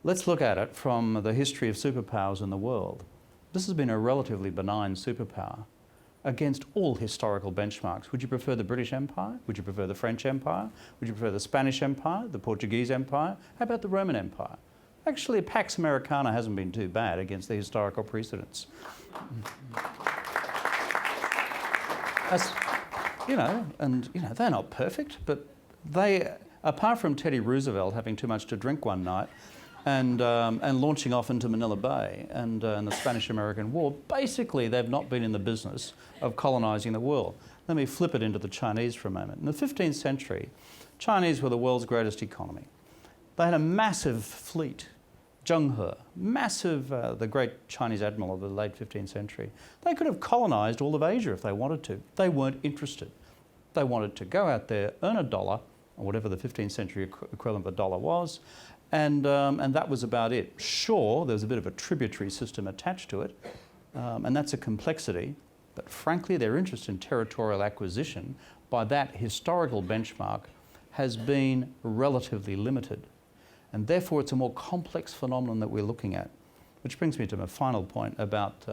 let's look at it from the history of superpowers in the world. This has been a relatively benign superpower against all historical benchmarks. Would you prefer the British Empire? Would you prefer the French Empire? Would you prefer the Spanish Empire, the Portuguese Empire? How about the Roman Empire? Actually, Pax Americana hasn't been too bad against the historical precedents. They're not perfect, but they, apart from Teddy Roosevelt having too much to drink one night and launching off into Manila Bay and the Spanish-American War, basically they've not been in the business of colonising the world. Let me flip it into the Chinese for a moment. In the 15th century, Chinese were the world's greatest economy. They had a massive fleet, Zheng He, massive, the great Chinese admiral of the late 15th century. They could have colonised all of Asia if they wanted to. They weren't interested. They wanted to go out there, earn $1, or whatever the 15th century equivalent of $1 was, and that was about it. Sure, there was a bit of a tributary system attached to it, and that's a complexity, but frankly, their interest in territorial acquisition by that historical benchmark has been relatively limited. And therefore, it's a more complex phenomenon that we're looking at. Which brings me to my final point about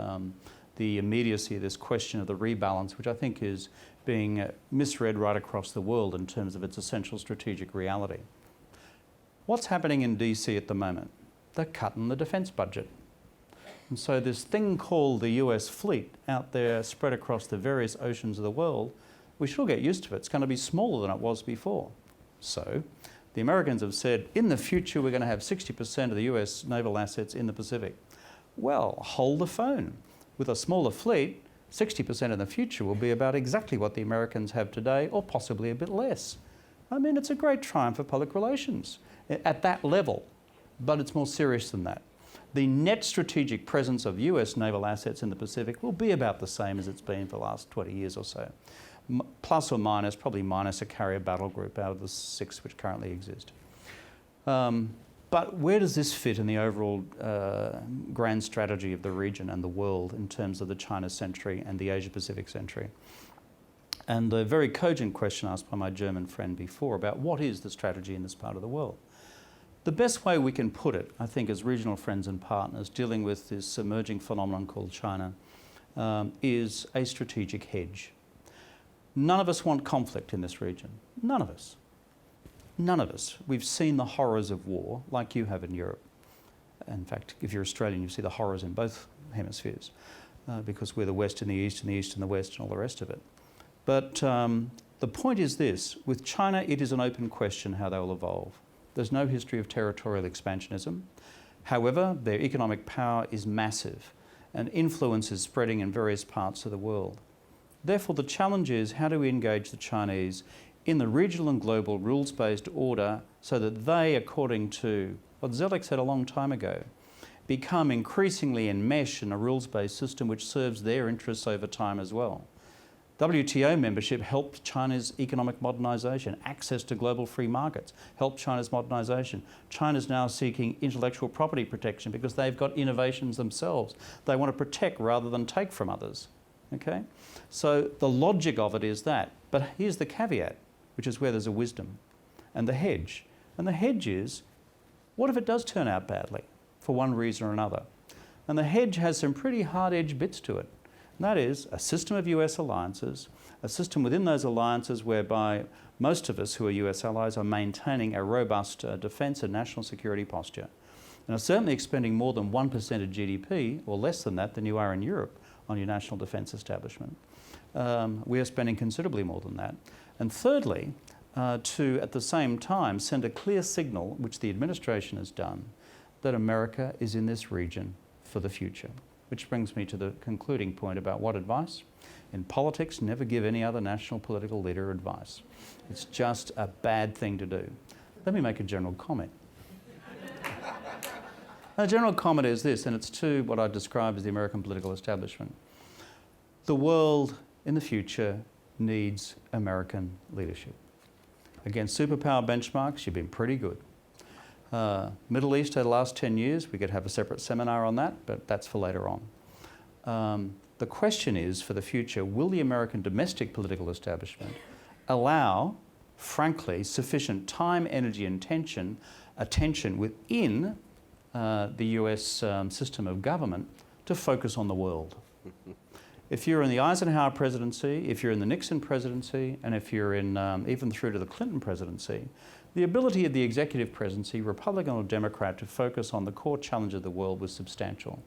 the immediacy of this question of the rebalance, which I think is being misread right across the world in terms of its essential strategic reality. What's happening in DC at the moment? They're cutting the defence budget. And so this thing called the US fleet out there spread across the various oceans of the world, we should all get used to it. It's going to be smaller than it was before. So the Americans have said, in the future, we're going to have 60% of the US naval assets in the Pacific. Well, hold the phone. With a smaller fleet, 60% in the future will be about exactly what the Americans have today, or possibly a bit less. I mean, it's a great triumph of public relations at that level, but it's more serious than that. The net strategic presence of US naval assets in the Pacific will be about the same as it's been for the last 20 years or so. Plus or minus, probably minus a carrier battle group out of the 6 which currently exist. But where does this fit in the overall grand strategy of the region and the world in terms of the China century and the Asia-Pacific century? And the very cogent question asked by my German friend before about what is the strategy in this part of the world? The best way we can put it, I think, as regional friends and partners dealing with this emerging phenomenon called China, is a strategic hedge. None of us want conflict in this region. None of us. None of us. We've seen the horrors of war, like you have in Europe. In fact, if you're Australian, you see the horrors in both hemispheres. because we're the West and the East and the East and the West and all the rest of it. But the point is this, with China it is an open question how they will evolve. There's no history of territorial expansionism. However, their economic power is massive and influence is spreading in various parts of the world. Therefore, the challenge is how do we engage the Chinese in the regional and global rules-based order so that they, according to what Zelig said a long time ago, become increasingly enmeshed in a rules-based system which serves their interests over time as well. WTO membership helped China's economic modernisation. Access to global free markets helped China's modernisation. China's now seeking intellectual property protection because they've got innovations themselves. They want to protect rather than take from others. Okay? So the logic of it is that. But here's the caveat, which is where there's a wisdom, and the hedge. And the hedge is, what if it does turn out badly for one reason or another? And the hedge has some pretty hard-edged bits to it. And that is a system of US alliances, a system within those alliances whereby most of us who are US allies are maintaining a robust defence and national security posture. And are certainly expending more than 1% of GDP, or less than that, than you are in Europe on your national defence establishment. We are spending considerably more than that. And thirdly, to at the same time send a clear signal, which the administration has done, that America is in this region for the future. Which brings me to the concluding point about what advice? In politics, never give any other national political leader advice. It's just a bad thing to do. Let me make a general comment. The general comment is this, and it's to what I describe as the American political establishment. The world in the future needs American leadership. Against superpower benchmarks, you've been pretty good. Middle East over the last 10 years, we could have a separate seminar on that, but that's for later on. The question is, for the future, will the American domestic political establishment allow, frankly, sufficient time, energy and attention within the US system of government to focus on the world? If you're in the Eisenhower presidency, if you're in the Nixon presidency, and if you're in even through to the Clinton presidency, the ability of the executive presidency, Republican or Democrat, to focus on the core challenge of the world was substantial.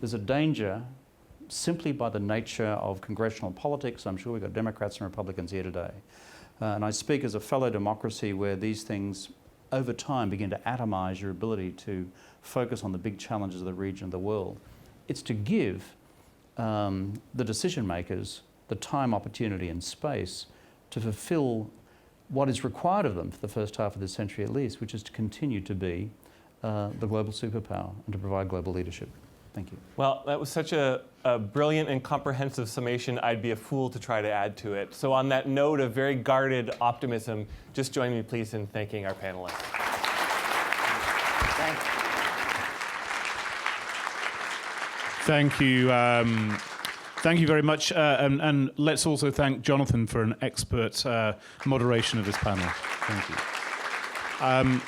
There's a danger, simply by the nature of congressional politics, I'm sure we've got Democrats and Republicans here today, and I speak as a fellow democracy where these things over time begin to atomise your ability to focus on the big challenges of the region of the world. It's to give the decision makers the time, opportunity and space to fulfil what is required of them for the first half of this century at least, which is to continue to be the global superpower and to provide global leadership. Thank you. Well, that was such a brilliant and comprehensive summation, I'd be a fool to try to add to it. So on that note of very guarded optimism, just join me please in thanking our panelists. Thank you. Thank you very much. And let's also thank Jonathan for an expert moderation of this panel. Thank you.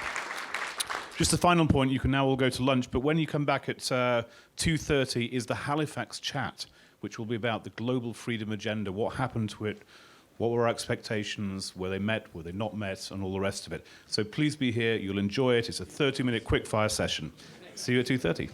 Just a final point, you can now all go to lunch, but when you come back at 2:30 is the Halifax chat, which will be about the global freedom agenda, what happened to it, what were our expectations, were they met, were they not met, and all the rest of it. So please be here, you'll enjoy it. It's a 30-minute quick-fire session. See you at 2:30.